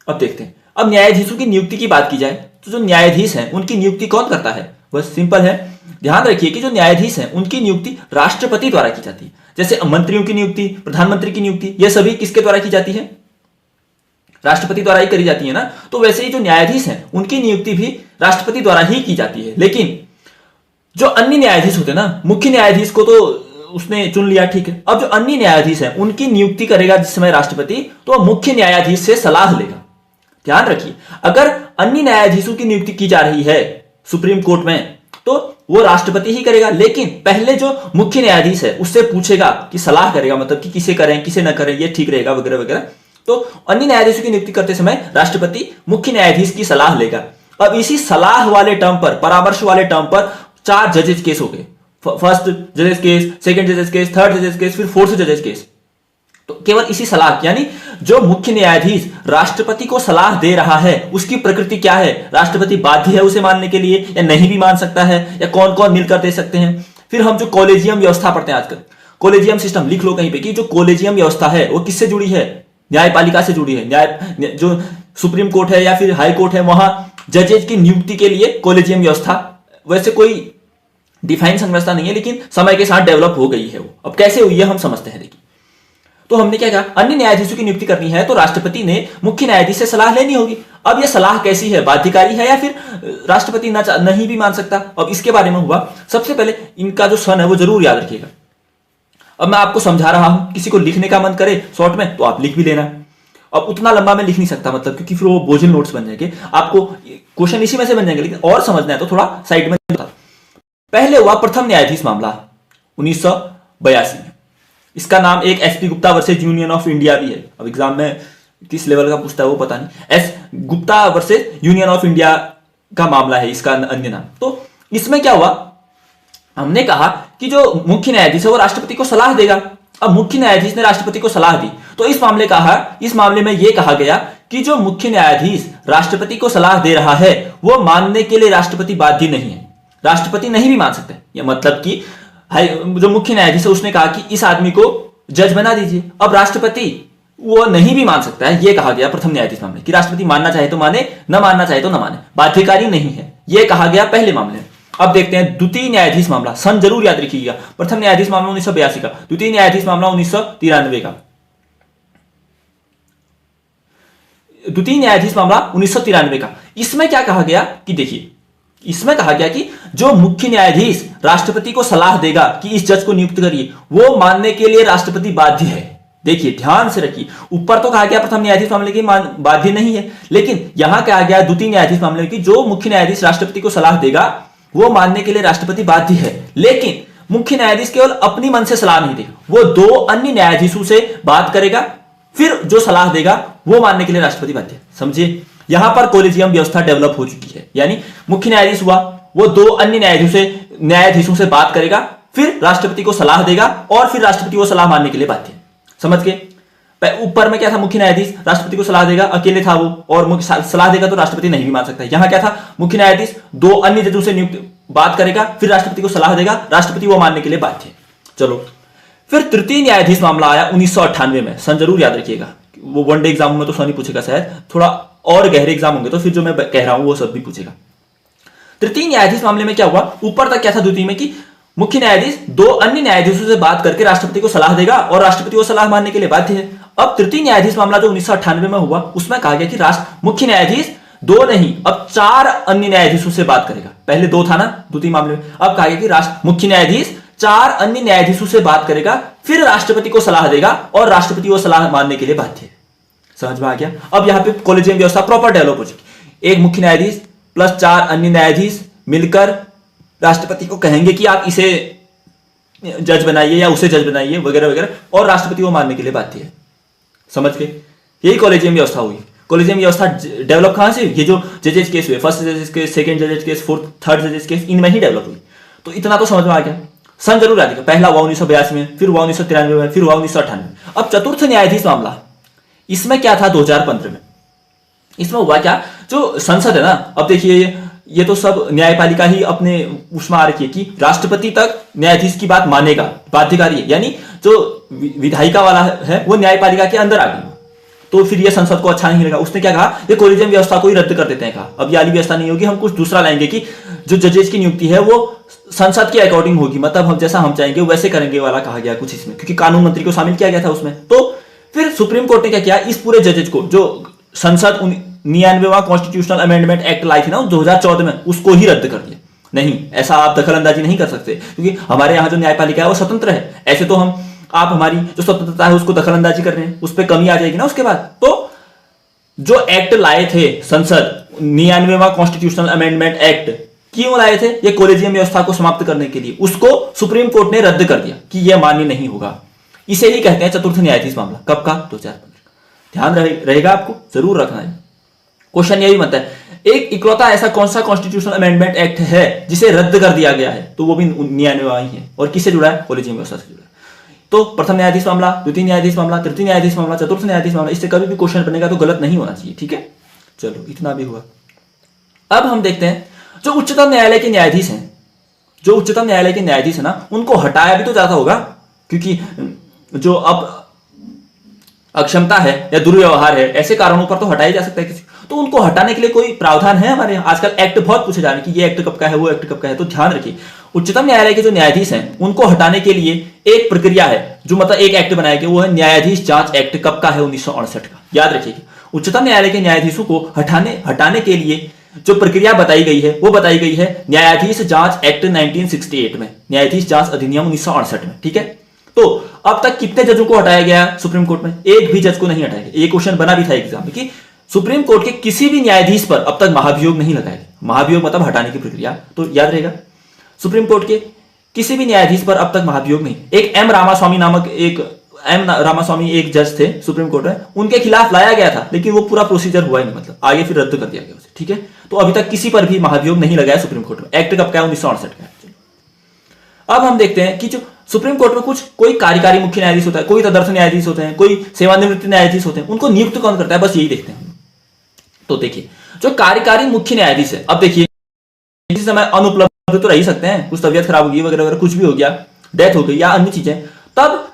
अब देखते हैं। अब न्यायाधीशों की नियुक्ति की बात की जाए तो जो न्यायाधीश हैं उनकी नियुक्ति कौन करता है, बस सिंपल है। ध्यान रखिए कि जो न्यायाधीश हैं उनकी नियुक्ति राष्ट्रपति द्वारा की जाती है। जैसे मंत्रियों की नियुक्ति, प्रधानमंत्री की नियुक्ति, ये सभी किसके द्वारा की जाती है, राष्ट्रपति द्वारा ही करी जाती है ना। तो वैसे ही जो न्यायाधीश हैं उनकी नियुक्ति भी राष्ट्रपति द्वारा ही की जाती है। लेकिन जो अन्य न्यायाधीश होते हैं ना, मुख्य न्यायाधीश को तो उसने चुन लिया, ठीक है। अब जो अन्य न्यायाधीश हैं उनकी नियुक्ति करेगा जिस समय राष्ट्रपति, तो मुख्य न्यायाधीश से सलाह लेगा। ध्यान रखिए, अगर अन्य न्यायाधीशों की नियुक्ति की जा रही है सुप्रीम कोर्ट में तो वो राष्ट्रपति ही करेगा, लेकिन पहले जो मुख्य न्यायाधीश है उससे पूछेगा कि सलाह करेगा, मतलब कि किसे करें किसे न करें, ये ठीक रहेगा वगैरह वगैरह। तो अन्य न्यायाधीशों की नियुक्ति करते समय राष्ट्रपति मुख्य न्यायाधीश की सलाह लेगा। अब इसी सलाह वाले टर्म पर, परामर्श वाले टर्म पर 4 जजेज केस हो गए। First जजेज case, second जजेज case, third जजेज case, फिर फोर्थ जजेज केस। तो केवल इसी सलाह, यानी जो मुख्य न्यायाधीश राष्ट्रपति को सलाह दे रहा है उसकी प्रकृति क्या है, राष्ट्रपति बाध्य है उसे मानने के लिए या नहीं भी मान सकता है, या कौन कौन मिलकर दे सकते हैं। फिर हम जो कॉलेजियम व्यवस्था पढ़ते हैं आजकल, कॉलेजियम सिस्टम, लिख लो कहीं पे कि जो कॉलेजियम व्यवस्था है वो किससे जुड़ी है, न्यायपालिका से जुड़ी है। न्याय जो सुप्रीम कोर्ट है या फिर हाई कोर्ट है वहां जजेज की नियुक्ति के लिए कॉलेजियम व्यवस्था, वैसे कोई डिफाइन संरचना नहीं है लेकिन समय के साथ डेवलप हो गई है। वो अब कैसे हुई है हम समझते हैं। देखिए, तो हमने क्या कहा, अन्य न्यायाधीशों की नियुक्ति करनी है तो राष्ट्रपति ने मुख्य न्यायाधीश से सलाह लेनी होगी। अब यह सलाह कैसी है, बाध्यकारी है या फिर राष्ट्रपति नहीं भी मान सकता। अब इसके बारे में हुआ, सबसे पहले इनका जो सन है वो जरूर याद रखिएगा। अब मैं आपको समझा रहा हूं, किसी को लिखने का मन करे शॉर्ट में तो आप लिख भी लेना। अब उतना लंबा मैं लिख नहीं सकता, मतलब क्योंकि फिर वो बोझिल नोट्स बन जाएंगे, आपको क्वेश्चन इसी में से बन जाएंगे, लेकिन और समझना है तो थोड़ा साइड में। पहले हुआ प्रथम न्यायाधीश मामला 1982 में। इसका नाम एक SP Gupta versus union of India भी है। अब एग्जाम में किस लेवल का पूछता है वो पता नहीं। S Gupta versus union of India का मामला है इसका अन्य नाम। तो इसमें क्या हुआ, हमने कहा कि जो मुख्य न्यायाधीश है वो राष्ट्रपति को सलाह देगा। अब मुख्य न्यायाधीश ने राष्ट्रपति को सलाह दी तो इस मामले में यह कहा गया कि जो मुख्य न्यायाधीश राष्ट्रपति को सलाह दे रहा है वो मानने के लिए राष्ट्रपति बाध्य नहीं है, राष्ट्रपति नहीं भी मान सकते। यह मतलब कि जो मुख्य न्यायाधीश है उसने कहा कि इस आदमी को जज बना दीजिए। अब राष्ट्रपति वो नहीं भी मान सकता है, यह कहा गया प्रथम न्यायाधीश मामले कि राष्ट्रपति मानना चाहे तो माने, न मानना चाहे तो न माने, बाध्यकारी नहीं है, यह कहा गया पहले मामले में। अब देखते हैं द्वितीय न्यायाधीश मामला, सन जरूर याद रखिएगा। प्रथम न्यायाधीश मामला 1982 का, द्वितीय न्यायाधीश मामला 1993 का। द्वितीय न्यायाधीश मामला 1993 का। इसमें क्या कहा गया कि देखिए, इसमें कहा गया कि जो मुख्य न्यायाधीश राष्ट्रपति को सलाह देगा कि इस जज को नियुक्त करिए, वो मानने के लिए राष्ट्रपति बाध्य है। देखिए ध्यान से रखिए, ऊपर तो कहा गया प्रथम न्यायाधीश मामले की बाध्य नहीं है, लेकिन यहां कहा गया द्वितीय न्यायाधीश मामले की जो मुख्य न्यायाधीश राष्ट्रपति को सलाह देगा वो मानने के लिए राष्ट्रपति बाध्य है। लेकिन मुख्य न्यायाधीश केवल अपनी मन से सलाह नहीं देगा, वो 2 अन्य न्यायाधीशों से बात करेगा, फिर जो सलाह देगा वो मानने के लिए राष्ट्रपति बाध्य है। समझिए, यहां पर कोलिजियम व्यवस्था डेवलप हो चुकी है, यानी मुख्य न्यायाधीश हुआ, वो 2 अन्य न्यायाधीशों से बात करेगा, फिर राष्ट्रपति को सलाह देगा और फिर राष्ट्रपति वो सलाह मानने के लिए बाध्य है। समझ गए? ऊपर में क्या था, मुख्य न्यायाधीश राष्ट्रपति को सलाह देगा, अकेले था वो, और सलाह देगा तो राष्ट्रपति नहीं भी मान सकता। यहां क्या था, मुख्य न्यायाधीश 2 अन्य जजों से नियुक्त बात करेगा, फिर राष्ट्रपति को सलाह देगा, राष्ट्रपति वो मानने के लिए बाध्य है। चलो, फिर तृतीय न्यायाधीश मामला आया 1998 में। सन जरूर याद रखिएगा, वो वनडे एग्जाम में तो सन ही पूछेगा, शायद थोड़ा और गहरे एग्जाम होंगे तो फिर जो मैं कह रहा हूं वो सब भी पूछेगा। तृतीय न्यायाधीश मामले में क्या हुआ, ऊपर तक क्या था द्वितीय में कि मुख्य न्यायाधीश 2 अन्य न्यायाधीशों से बात करके राष्ट्रपति को सलाह देगा और राष्ट्रपति वो सलाह मानने के लिए बाध्य है। अब तृतीय न्यायाधीश मामला जो 1998 में हुआ उसमें कहा गया कि मुख्य न्यायाधीश 2 नहीं अब 4 अन्य न्यायाधीशों से बात करेगा। पहले 2 था ना द्वितीय मामले में, अब कहा गया कि मुख्य न्यायाधीश 4 अन्य न्यायाधीशों से बात करेगा, फिर राष्ट्रपति को सलाह देगा और राष्ट्रपति वो सलाह मानने के लिए बाध्य है। समझ में आ गया? अब यहां पे कॉलेजियम व्यवस्था प्रॉपर डेवलप हो चुकी। एक मुख्य न्यायाधीश प्लस 4 अन्य न्यायाधीश मिलकर राष्ट्रपति को कहेंगे कि आप इसे जज बनाइए या उसे जज बनाइए वगैरह वगैरह, और राष्ट्रपति वो मानने के लिए बाध्य है। समझ गए? यही कॉलेजियम व्यवस्था हुई। कॉलेजियम व्यवस्था डेवलप कहां से? ये जो जजेस केस हुए, फर्स्ट जजेस केस, सेकंड जजेस केस, फोर्थ थर्ड जजेस केस, इनमें ही डेवलप हुई। तो इतना तो समझ में आ गया। सन जरूर याद रखिएगा, पहला हुआ 1982 में, फिर हुआ 1993 में, फिर हुआ 1998। अब चतुर्थ न्यायाधीश मामला, इसमें क्या था 2015 में? इसमें हुआ क्या, जो संसद है ना, अब देखिए ये तो सब न्यायपालिका ही अपने उसमें आ रखी है कि राष्ट्रपति तक न्यायाधीश की बात मानेगा, बाध्यकारी है, यानी जो विधायिका वाला है वो न्यायपालिका के अंदर आ गई। तो फिर ये संसद को अच्छा नहीं लगा, उसने क्या कहा, ये कोलिजियम व्यवस्था को ही रद्द कर देते हैं। कहा अब ये वाली व्यवस्था नहीं होगी, हम कुछ दूसरा लाएंगे कि जो जजेस की नियुक्ति है वो संसद के अकॉर्डिंग होगी, मतलब हम जैसा हम चाहेंगे वैसे करेंगे वाला कहा गया कुछ इसमें, क्योंकि कानून मंत्री को शामिल किया गया था उसमें। तो फिर सुप्रीम कोर्ट ने क्या किया, इस पूरे जजेज को, जो संसद 99वां कॉन्स्टिट्यूशनल अमेंडमेंट एक्ट लाई थी ना 2014 में, उसको ही रद्द कर दिया। नहीं, ऐसा आप दखल अंदाजी नहीं कर सकते, क्योंकि हमारे यहाँ जो न्यायपालिका है वो स्वतंत्र है। ऐसे तो आप हमारी जो स्वतंत्रता है उसको दखल अंदाजी कर रहे हैं, उस पर कमी आ जाएगी ना उसके बाद। तो जो एक्ट लाए थे संसद, 99वां कॉन्स्टिट्यूशनल अमेंडमेंट एक्ट, क्यों लाए थे? ये कॉलेजियम व्यवस्था को समाप्त करने के लिए। उसको सुप्रीम कोर्ट ने रद्द कर दिया कि यह मान्य नहीं होगा। इसे ही कहते हैं चतुर्थ न्यायाधीश मामला। कब का? 2015। ध्यान रहेगा आपको, जरूर रखना है। क्वेश्चन यही बनता है, एक इकलौता ऐसा कौन सा कॉन्स्टिट्यूशनल अमेंडमेंट एक्ट है जिसे रद्द कर दिया गया है? तो वो भी 99वां ही है। और किससे जुड़ा है? कॉलेजियम व्यवस्था से जुड़ा है। तो प्रथम न्यायाधीश मामला, द्वितीय न्यायाधीश मामला, तृतीय न्यायाधीश मामला, चतुर्थ न्यायाधीश मामला, इससे कभी भी क्वेश्चन बनेगा तो गलत नहीं होना चाहिए। ठीक है, चलो इतना भी हुआ। अब हम देखते हैं जो उच्चतम न्यायालय के न्यायाधीश हैं, जो उच्चतम न्यायालय के न्यायाधीश है ना, उनको हटाया भी तो जाता होगा, क्योंकि जो अब अक्षमता है या दुर्व्यवहार है, ऐसे कारणों पर तो हटाया जा सकता है किसी। तो उनको हटाने के लिए कोई प्रावधान है हमारे यहाँ? आजकल एक्ट बहुत पूछे जा रहे हैं कि ये एक्ट कब का है, वो एक्ट कब का है। तो ध्यान रखिए, उच्चतम न्यायालय के जो न्यायाधीश हैं उनको हटाने के लिए एक प्रक्रिया है, जो मतलब एक एक्ट बनाया गया, वो है न्यायाधीश जांच एक्ट। कब का है? 1968 का। याद रखिएगा, उच्चतम न्यायालय के न्यायाधीशों को हटाने के लिए जो प्रक्रिया बताई गई है वो बताई गई है न्यायाधीश जांच एक्ट 1968 में, न्यायाधीश जांच अधिनियम 1968 में। ठीक है, तो अब तक कितने जजों को हटाया गया सुप्रीम कोर्ट में? एक भी जज को नहीं हटाया गया। ये क्वेश्चन बना भी था एग्जाम में कि सुप्रीम कोर्ट के किसी भी न्यायाधीश पर अब तक महाभियोग नहीं लगाया गया। महाभियोग मतलब हटाने की प्रक्रिया, तो याद रहेगा, सुप्रीम कोर्ट के किसी भी न्यायाधीश पर अब तक महाभियोग नहीं। एक एम रामास्वामी एक जज थे सुप्रीम कोर्ट में, उनके खिलाफ लाया गया था, लेकिन वो पूरा प्रोसीजर हुआ ही नहीं, मतलब आगे फिर रद्द कर दिया गया उसे। ठीक है, तो अभी तक किसी पर भी महाभियोग नहीं लगाया सुप्रीम कोर्ट में। एक्ट कब का है? 1968 का। अब हम देखते हैं कि जो सुप्रीम कोर्ट में कोई कार्यकारी मुख्य न्यायाधीश होता है, कोई तदर्थ न्यायाधीश होते हैं, कोई सेवानिवृत्त न्यायाधीश होते हैं, उनको नियुक्त कौन करता है? बस यही देखते हैं। तो देखिए, जो कार्यकारी मुख्य न्यायाधीश है, अब देखिए किसी समय अनुपलब्ध तो रह ही सकते हैं, कुछ तबियत खराब होगी वगैरह वगैरह, कुछ भी हो गया, डेथ हो गई या अन्य चीजें, तब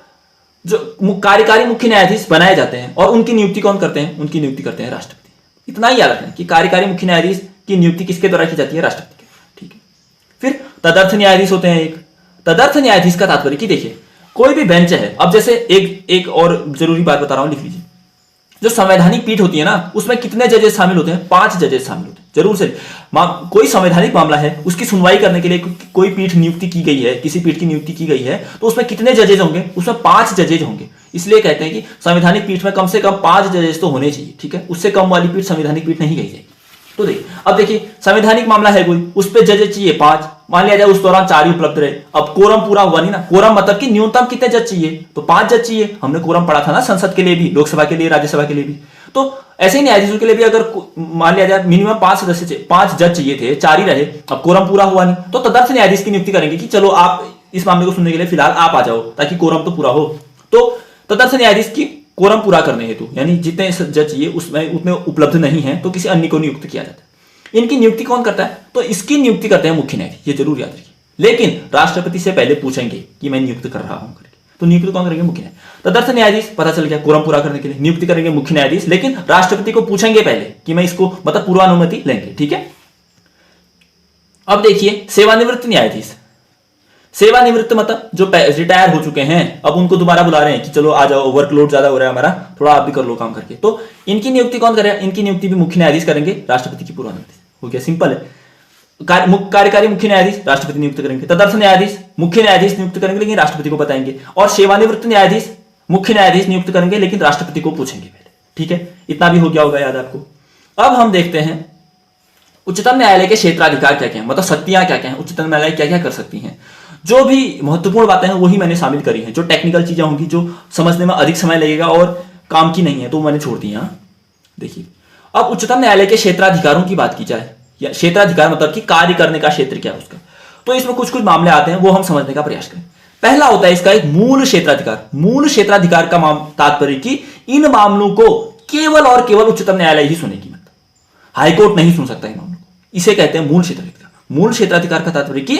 जो कार्यकारी मुख्य न्यायाधीश बनाए जाते हैं और उनकी नियुक्ति कौन करते हैं? उनकी नियुक्ति करते हैं राष्ट्रपति। इतना ही याद रखना कि कार्यकारी मुख्य न्यायाधीश की नियुक्ति किसके द्वारा की जाती है? राष्ट्रपति के। ठीक है, फिर तदर्थ न्यायाधीश होते हैं। एक तदर्थ न्यायाधीश का तात्पर्य कि देखिए, कोई भी बेंच है, अब जैसे एक और जरूरी बात बता रहा हूं, लिख लीजिए। जो संवैधानिक पीठ होती है ना, उसमें कितने जजेस शामिल होते हैं? 5 जजेस शामिल होते हैं, जरूर से। कोई संवैधानिक मामला है, उसकी सुनवाई करने के लिए कोई पीठ नियुक्ति की गई है, किसी पीठ की नियुक्ति की गई है, तो उसमें कितने जजेज होंगे? उसमें 5 जजेज होंगे। इसलिए कहते हैं कि संवैधानिक पीठ में कम से कम 5 जजेस तो होने चाहिए। ठीक है, उससे कम वाली पीठ संवैधानिक पीठ नहीं कही जाएगी। तो देखिए, अब देखिए, संवैधानिक मामला है कोई, उस पर जजेज चाहिए 5, मान लिया जाए उस दौरान 4 ही उपलब्ध रहे। अब कोरम पूरा हुआ नहीं ना, कोरम मतलब कि न्यूनतम कितने जज चाहिए? तो 5 जज चाहिए। हमने कोरम पढ़ा था ना संसद के लिए भी, लोकसभा के लिए, राज्यसभा के लिए भी। तो ऐसे ही न्यायाधीशों के लिए भी अगर मान लिया जाए मिनिमम 5 जज चाहिए थे, 4 ही रहे, अब कोरम पूरा हुआ नहीं, तो तदर्थ न्यायाधीश की नियुक्ति करेंगे कि चलो आप इस मामले को सुनने के लिए फिलहाल आप आ जाओ, ताकि कोरम तो पूरा हो। तो तदर्थ न्यायाधीश की कोरम पूरा करने हेतु, यानी जितने जज चाहिए उसमें उतने उपलब्ध नहीं है, तो किसी अन्य को नियुक्त किया जाता है। इनकी नियुक्ति कौन करता है? तो इसकी नियुक्ति करते हैं मुख्य न्यायाधीश, ये जरूर याद रखिए। लेकिन राष्ट्रपति से पहले पूछेंगे कि मैं नियुक्त कर रहा हूं करके, तो नियुक्त कौन करेंगे? मुख्य न्यायाधीश। तदर्थ न्यायाधीश पता चल गया, कोरम पूरा करने के लिए नियुक्ति करेंगे मुख्य न्यायाधीश, लेकिन राष्ट्रपति को पूछेंगे पहले कि मैं इसको, मतलब पूर्वानुमति लेंगे। ठीक है, अब देखिए, सेवानिवृत्त न्यायाधीश। सेवानिवृत्त मतलब जो रिटायर हो चुके हैं, अब उनको दोबारा बुला रहे हैं कि चलो आ जाओ, वर्कलोड ज्यादा हो रहा है हमारा, थोड़ा आप भी कर लो काम करके। तो इनकी नियुक्ति कौन करेगा? इनकी नियुक्ति भी मुख्य न्यायाधीश करेंगे, राष्ट्रपति की पूर्वानुमति। हो गया, सिंपल है। कार्यकारी मुख्य न्यायाधीश राष्ट्रपति नियुक्त करेंगे, तदर्थ न्यायाधीश मुख्य न्यायाधीश नियुक्त करेंगे लेकिन राष्ट्रपति को बताएंगे, और सेवानिवृत्त न्यायाधीश मुख्य न्यायाधीश नियुक्त करेंगे लेकिन राष्ट्रपति को पूछेंगे पहले। ठीक है, इतना भी हो गया होगा याद आपको। अब हम देखते हैं उच्चतम न्यायालय के क्षेत्राधिकार क्या क्या है, मतलब शक्तियां क्या क्या है, उच्चतम न्यायालय क्या क्या कर सकती हैं। जो भी महत्वपूर्ण बातें हैं वही मैंने शामिल करी हैं। जो टेक्निकल चीजें होंगी, जो समझने में अधिक समय लगेगा और काम की नहीं है तो मैंने छोड़ दी। यहां देखिए, अब उच्चतम न्यायालय के क्षेत्राधिकारों की बात की जाए, या क्षेत्राधिकार मतलब कि कार्य करने का क्षेत्र क्या है उसका, तो इसमें कुछ कुछ मामले आते हैं, वो हम समझने का प्रयास करें। पहला होता है इसका एक मूल क्षेत्राधिकार। मूल क्षेत्राधिकार का तात्पर्य कि इन मामलों को केवल और केवल उच्चतम न्यायालय ही सुनेगी, मतलब हाईकोर्ट नहीं सुन सकता इन मामलों को, इसे कहते हैं मूल क्षेत्राधिकार। मूल क्षेत्राधिकार का तात्पर्य कि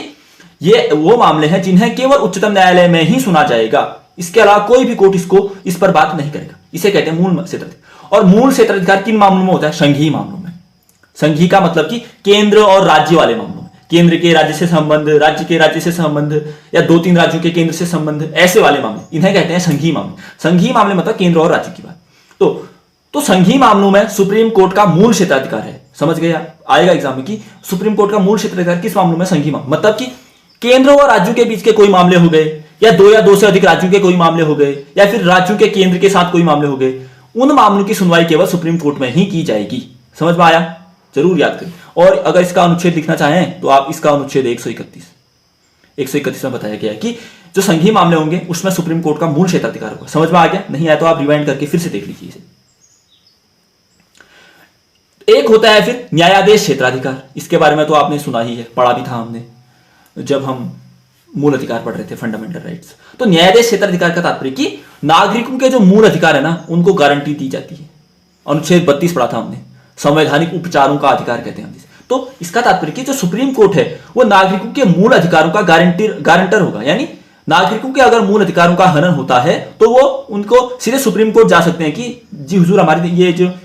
ये वो मामले हैं जिन्हें केवल उच्चतम न्यायालय में ही सुना जाएगा, इसके अलावा कोई भी कोर्ट इस पर बात नहीं करेगा, इसे कहते हैं मूल क्षेत्राधिकार। और मूल क्षेत्राधिकार किन मामलों में होता है? संघीय मामलों में। संघीय का मतलब कि केंद्र और राज्य वाले मामलों में, केंद्र के राज्य से संबंध, राज्य के राज्य से संबंध, या 2-3 राज्यों के केंद्र से संबंध, ऐसे वाले मामले, इन्हें कहते हैं संघीय मामले। संघीय मामले मतलब केंद्र और राज्य की बात। तो संघीय मामलों में सुप्रीम कोर्ट का मूल क्षेत्राधिकार है। समझ गए? आएगा एग्जाम में कि सुप्रीम कोर्ट का मूल क्षेत्राधिकार किस मामलों में? संघीय मामले, मतलब कि केंद्र और राज्यों के बीच के कोई मामले हो गए, या दो से अधिक राज्यों के कोई मामले हो गए, या फिर राज्यों के केंद्र के साथ कोई मामले हो गए, उन मामलों की सुनवाई केवल सुप्रीम कोर्ट में ही की जाएगी। समझ में आया? जरूर याद करें। और अगर इसका अनुच्छेद लिखना चाहें तो आप इसका अनुच्छेद 131 में बताया गया है कि जो संघीय मामले होंगे उसमें सुप्रीम कोर्ट का मूल क्षेत्राधिकार होगा। समझ में आ गया? नहीं आया तो आप रिवाइंड करके फिर से देख लीजिए इसे। एक होता है फिर न्यायादेश क्षेत्राधिकार। इसके बारे में तो आपने सुना ही है, पढ़ा भी था हमने जब हम मूल अधिकार पढ़ रहे थे, फंडामेंटल राइट्स। तो न्यायादेश क्षेत्राधिकार का तात्पर्य कि नागरिकों के जो मूल अधिकार है ना, उनको गारंटी दी जाती है। अनुच्छेद 32 पढ़ा था हमने, संवैधानिक उपचारों का अधिकार कहते हैं। तो इसका तात्पर्य कि जो सुप्रीम कोर्ट है वो नागरिकों के मूल अधिकारों का गारंटर होगा, यानी नागरिकों के अगर मूल अधिकारों का हनन होता है तो वो उनको सीधे सुप्रीम कोर्ट जा सकते हैं कि जी हुजूर, हमारे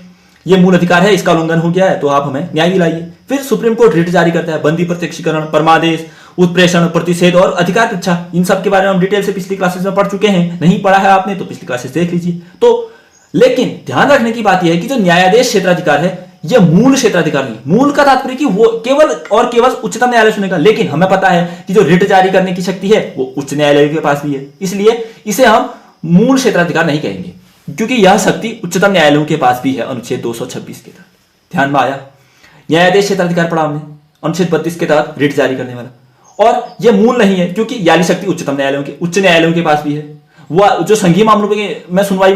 ये मूल अधिकार है, इसका उल्लंघन हो गया है, तो आप हमें न्याय दिलाइए। फिर सुप्रीम कोर्ट रिट जारी करता है, बंदी प्रत्यक्षीकरण, परमादेश, उत्प्रेषण, प्रतिषेध और अधिकार परीक्षा। इन सब के बारे में हम डिटेल से पिछली क्लासेस में पढ़ चुके हैं। नहीं पढ़ा है आपने तो पिछली क्लासेस देख लीजिए। तो लेकिन ध्यान रखने की बात यह है कि जो न्यायादेश क्षेत्राधिकार है यह मूल क्षेत्राधिकार नहीं। मूल का तात्पर्य कि वो केवल और केवल उच्चतम न्यायालय सुनेगा, लेकिन हमें पता है कि जो रिट जारी करने की शक्ति है वो उच्च न्यायालय के पास भी है, इसलिए इसे हम मूल क्षेत्राधिकार नहीं कहेंगे, क्योंकि यह शक्ति उच्चतम न्यायालयों के पास भी है अनुच्छेद 226 के तहत। ध्यान में आया? न्यायादेश क्षेत्राधिकार पढ़ा हमने, अनुच्छेद 32 के तहत रिट जारी करने वाला। और यह मूल नहीं है क्योंकि याली शक्ति उच्चतम न्यायालयों के, उच्च न्यायालयों के पास भी है। वह जो संघीय मामलों में सुनवाई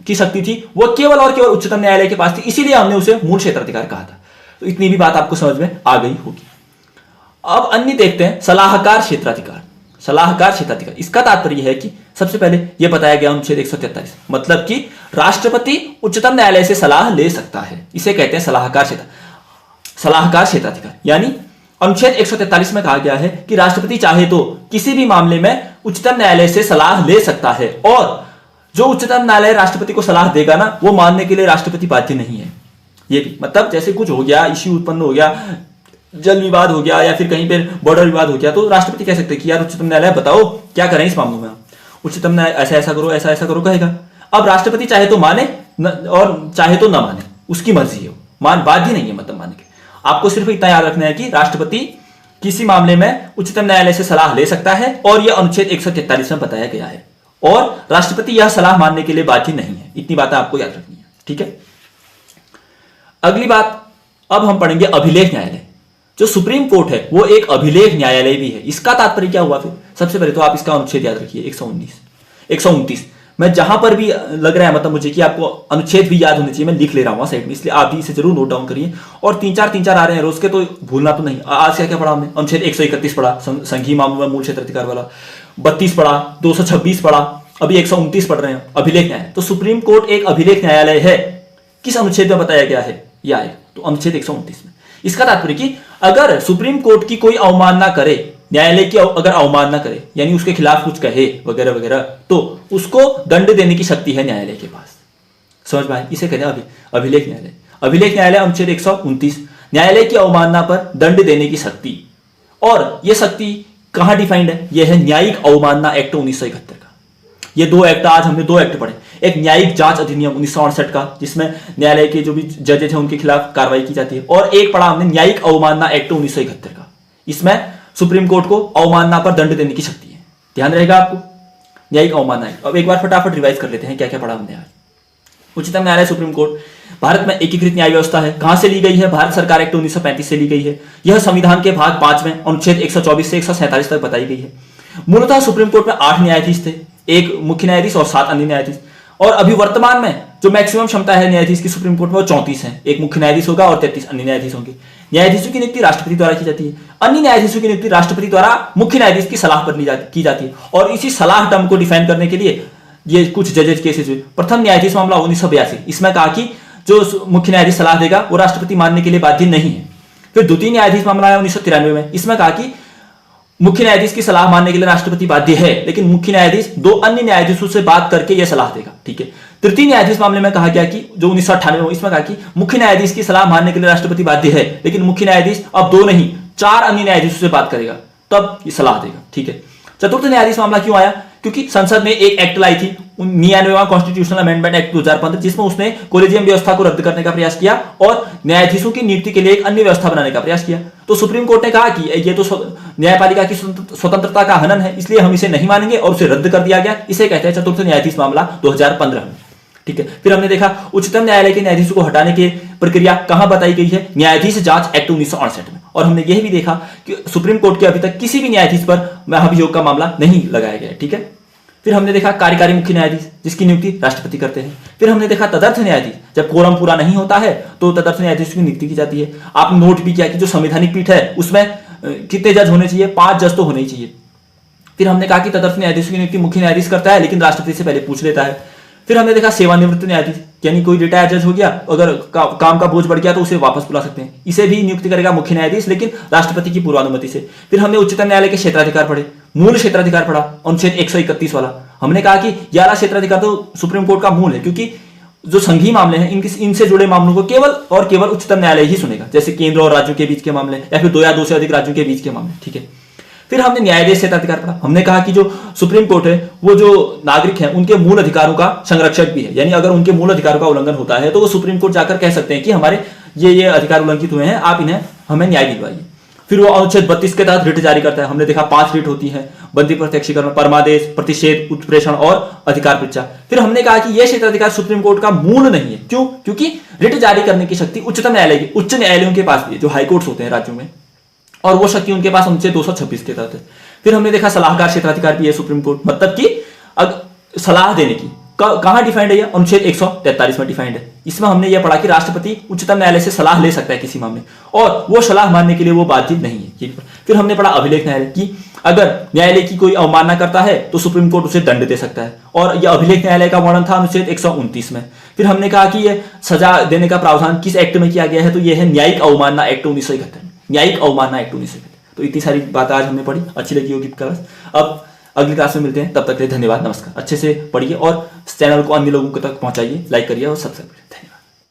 की शक्ति थी वो केवल और केवल उच्चतम न्यायालय के पास थी, इसीलिए हमने उसे मूल क्षेत्राधिकार कहा था। तो इतनी भी बात आपको समझ में आ गई होगी। अब अन्य देखते हैं, सलाहकार क्षेत्राधिकार। सलाहकार क्षेत्राधिकार, इसका तात्पर्य है कि सबसे पहले यह बताया गया अनुच्छेद 143, मतलब कि राष्ट्रपति उच्चतम न्यायालय से सलाह ले सकता है, इसे कहते हैं सलाहकार क्षेत्राधिकार। यानी अनुच्छेद 143 में कहा गया है कि राष्ट्रपति चाहे तो किसी भी मामले में उच्चतम न्यायालय से सलाह ले सकता है, और जो उच्चतम न्यायालय राष्ट्रपति को सलाह देगा ना, वो मानने के लिए राष्ट्रपति बाध्य नहीं है। ये भी मतलब जैसे कुछ हो गया, इश्यू उत्पन्न हो गया, जल विवाद हो गया या फिर कहीं पर बॉर्डर विवाद हो गया, तो राष्ट्रपति कह सकते हैं कि यार उच्चतम न्यायालय बताओ क्या करें इस मामले में। उच्चतम न्यायालय ऐसा ऐसा करो, ऐसा ऐसा करो कहेगा। अब राष्ट्रपति चाहे तो माने और चाहे तो ना माने, उसकी मर्जी है, बाध्य नहीं है मतलब मानने के। आपको सिर्फ इतना याद रखना है कि राष्ट्रपति किसी मामले में उच्चतम न्यायालय से सलाह ले सकता है, और यह अनुच्छेद 143 में बताया गया है, और राष्ट्रपति यह सलाह मानने के लिए बाध्य नहीं है। इतनी बातें आपको याद रखनी है, ठीक है। अगली बात, अब हम पढ़ेंगे अभिलेख न्यायालय। जो सुप्रीम कोर्ट है वो एक अभिलेख न्यायालय भी है। इसका तात्पर्य क्या हुआ? फिर सबसे पहले तो आप इसका अनुच्छेद याद रखिए, 129। मैं जहां पर भी लग रहा है मतलब मुझे कि आपको अनुच्छेद भी याद होने चाहिए, मैं लिख ले रहा हूं साइड में, इसलिए आप भी इसे जरूर नोट डाउन करिए। और 3-4 आ रहे हैं रोज के, तो भूलना तो नहीं। आज क्या क्या पढ़ा हमने? अनुच्छेद 131 पढ़ा, संघीय मामलों में मूल क्षेत्राधिकार वाला, 32 पढ़ा, 226 पढ़ा, अभी 129 पढ़ रहे हैं, अभिलेख न्यायालय। तो सुप्रीम कोर्ट एक अभिलेख न्यायालय है। किस अनुच्छेद में बताया गया है? यह आएगा तो अनुच्छेद 129 में। इसका तात्पर्य कि अगर सुप्रीम कोर्ट की कोई अवमानना करे, न्यायालय की अगर अवमानना करे, यानी उसके खिलाफ कुछ कहे वगैरह वगैरह, तो उसको दंड देने की शक्ति है न्यायालय के पास। समझ में आए? इसे कहते हैं अभिलेख न्यायालय। अभिलेख न्यायालय अनुच्छेद 129, न्यायालय की अवमानना पर दंड देने की शक्ति। और यह शक्ति कहां डिफाइंड है? यह है न्यायिक अवमानना एक्ट 1971 का। ये दो एक्ट, आज हमने दो एक्ट पढ़े। एक न्यायिक जांच अधिनियम 1968 का, जिसमें न्यायालय के जो भी जजेज हैं उनके खिलाफ कार्रवाई की जाती है, और एक पढ़ा हमने न्यायिक अवमानना एक्ट 1971 का। इसमें सुप्रीम कोर्ट को अवमानना पर दंड देने की शक्ति है। ध्यान रहेगा आपको, न्यायिक अवमानना एक्ट। अब एक बार फटाफट रिवाइज कर लेते हैं क्या क्या पढ़ा हमने आज। उच्चतम न्यायालय, सुप्रीम कोर्ट, भारत में एकीकृत न्याय व्यवस्था है। कहां से ली गई है? भारत सरकार एक्ट 1935 से ली गई है। यह संविधान के भाग 5 में अनुच्छेद 124 से 147 तक बताई गई है। मूलतः सुप्रीम कोर्ट में 8 न्यायाधीश थे, एक मुख्य न्यायाधीश और 7 अन्य न्यायाधीश। और अभी वर्तमान में जो मैक्सिमम क्षमता है न्यायाधीश की सुप्रीम कोर्ट में वो 34 है। एक मुख्य न्यायाधीश होगा और 33 अन्य न्यायाधीश होंगे। न्यायाधीशों की नियुक्ति राष्ट्रपति द्वारा की जाती है। अन्य न्यायाधीशों की नियुक्ति राष्ट्रपति द्वारा मुख्य न्यायाधीश की सलाह पर की जाती है। और इसी सलाह टर्म को डिफाइन करने के लिए ये कुछ जजेज केसेस हुए। प्रथम न्यायाधीश मामला 1982, इसमें कहा कि जो मुख्य न्यायाधीश सलाह देगा वो राष्ट्रपति मानने के लिए बाध्य नहीं है। फिर द्वितीय न्यायाधीश मामला है 1993 में, इसमें कहा कि मुख्य न्यायाधीश की सलाह मानने के लिए राष्ट्रपति बाध्य है, लेकिन मुख्य न्यायाधीश 2 अन्य न्यायाधीशों से बात करके यह सलाह देगा। ठीक है। तृतीय न्यायाधीश मामले में कहा गया कि जो 1998 में, इसमें कहा कि मुख्य न्यायाधीश की सलाह मानने के लिए राष्ट्रपति बाध्य है, लेकिन मुख्य न्यायाधीश अब 2 नहीं 4 अन्य न्यायाधीशों से बात करेगा तब ये सलाह देगा। ठीक है। चतुर्थ न्यायाधीश मामला क्यों आया? क्योंकि संसद में एक एक्ट लाई थी 99वां कॉन्स्टिट्यूशनल अमेंडमेंट एक्ट 2015, जिसमें उसने कोलेजियम व्यवस्था को रद्द करने का प्रयास किया और न्यायाधीशों की नियुक्ति के लिए एक अन्य व्यवस्था बनाने का प्रयास किया। तो सुप्रीम कोर्ट ने कहा कि ये तो न्यायपालिका की स्वतंत्रता का हनन है, इसलिए हम इसे नहीं मानेंगे और उसे रद्द कर दिया गया। इसे कहते हैं चतुर्थ न्यायाधीश मामला 2015 में। ठीक है। फिर हमने देखा उच्चतम न्यायालय के न्यायाधीशों को हटाने की प्रक्रिया कहां बताई गई है? न्यायाधीश जांच एक्ट 1968 में। और हमने यह भी देखा कि सुप्रीम कोर्ट के अभी तक किसी भी न्यायाधीश पर महाभियोग का मामला नहीं लगाया गया। ठीक है। फिर हमने देखा कार्यकारी मुख्य न्यायाधीश, जिसकी नियुक्ति राष्ट्रपति करते हैं। फिर हमने देखा तदर्थ न्यायाधीश, जब कोरम पूरा नहीं होता है तो तदर्थ न्यायाधीश की नियुक्ति की जाती है। आपने नोट भी किया कि जो संवैधानिक पीठ है उसमें कितने जज होने चाहिए? 5 जज तो होने ही चाहिए। फिर हमने कहा कि तदर्थ न्यायाधीश की नियुक्ति मुख्य न्यायाधीश करता है, लेकिन राष्ट्रपति से पहले पूछ लेता है। फिर हमने देखा सेवानिवृत्त न्यायाधीश, यानी कोई रिटायर्ड जज हो गया, अगर काम का बोझ बढ़ गया तो उसे वापस बुला सकते हैं। इसे भी नियुक्त करेगा मुख्य न्यायाधीश, लेकिन राष्ट्रपति की पूर्वानुमति से। फिर हमने उच्चतम न्यायालय के क्षेत्राधिकार पढ़े, मूल क्षेत्राधिकार पढ़ा, अनुच्छेद 131 वाला। हमने कहा कि 11 क्षेत्राधिकार तो सुप्रीम कोर्ट का मूल है, क्योंकि जो संघीय मामले हैं इनसे जुड़े मामलों को केवल और केवल उच्चतम न्यायालय ही सुनेगा, जैसे केंद्र और राज्यों के बीच के मामले या फिर 2 या 2 से अधिक राज्यों के बीच के मामले। ठीक है। फिर हमने न्यायाधीश क्षेत्राधिकार पढ़ा। हमने कहा कि जो सुप्रीम कोर्ट है वो जो नागरिक हैं उनके मूल अधिकारों का संरक्षक भी है, यानी अगर उनके मूल अधिकारों का उल्लंघन होता है तो वो सुप्रीम कोर्ट जाकर कह सकते हैं कि हमारे ये अधिकार उल्लंघित हुए हैं, आप इन्हें हमें न्याय दिलवाइए। फिर वो अनुच्छेद 32 के तहत रिट जारी करता है। हमने देखा 5 रिट होती है: बंदी प्रत्यक्षीकरण, परमादेश, प्रतिषेध, उत्प्रेषण और अधिकार परीक्षा। फिर हमने कहा कि यह क्षेत्राधिकार सुप्रीम कोर्ट का मूल नहीं है। क्यों? क्योंकि रिट जारी करने की शक्ति उच्चतम न्यायालय के उच्च न्यायालयों के पास भी है, जो हाईकोर्ट्स होते हैं राज्यों में, और वो शक्ति उनके पास अनुच्छेद 226 के तहत है। फिर हमने देखा सलाहकार क्षेत्राधिकार भी है सुप्रीम कोर्ट, मतलब कि सलाह देने की कहां डिफाइंड है? अनुच्छेद 143 में डिफाइंड है। इसमें हमने यह पढ़ा कि राष्ट्रपति उच्चतम न्यायालय से सलाह ले सकता है किसी मामले, और वो सलाह मानने के लिए वो बाध्य नहीं है। फिर हमने पढ़ा अभिलेख न्यायालय की, अगर न्यायालय की कोई अवमानना करता है तो सुप्रीम कोर्ट उसे दंड दे सकता है, और यह अभिलेख न्यायालय का वर्णन था अनुच्छेद 129 में। फिर हमने कहा कि यह सजा देने का प्रावधान किस एक्ट में किया गया है? तो यह है न्यायिक अवमानना एक्ट 1971 में। न्यायिक अवमानना एक्ट 1971। तो इतनी सारी बातें आज हमने पढ़ी, अच्छी लगी होगी क्लास। अब अगली क्लास में मिलते हैं, तब तक के लिए धन्यवाद, नमस्कार। अच्छे से पढ़िए और चैनल को अन्य लोगों तक पहुंचाइए, लाइक करिए और सब्सक्राइब करिए। धन्यवाद।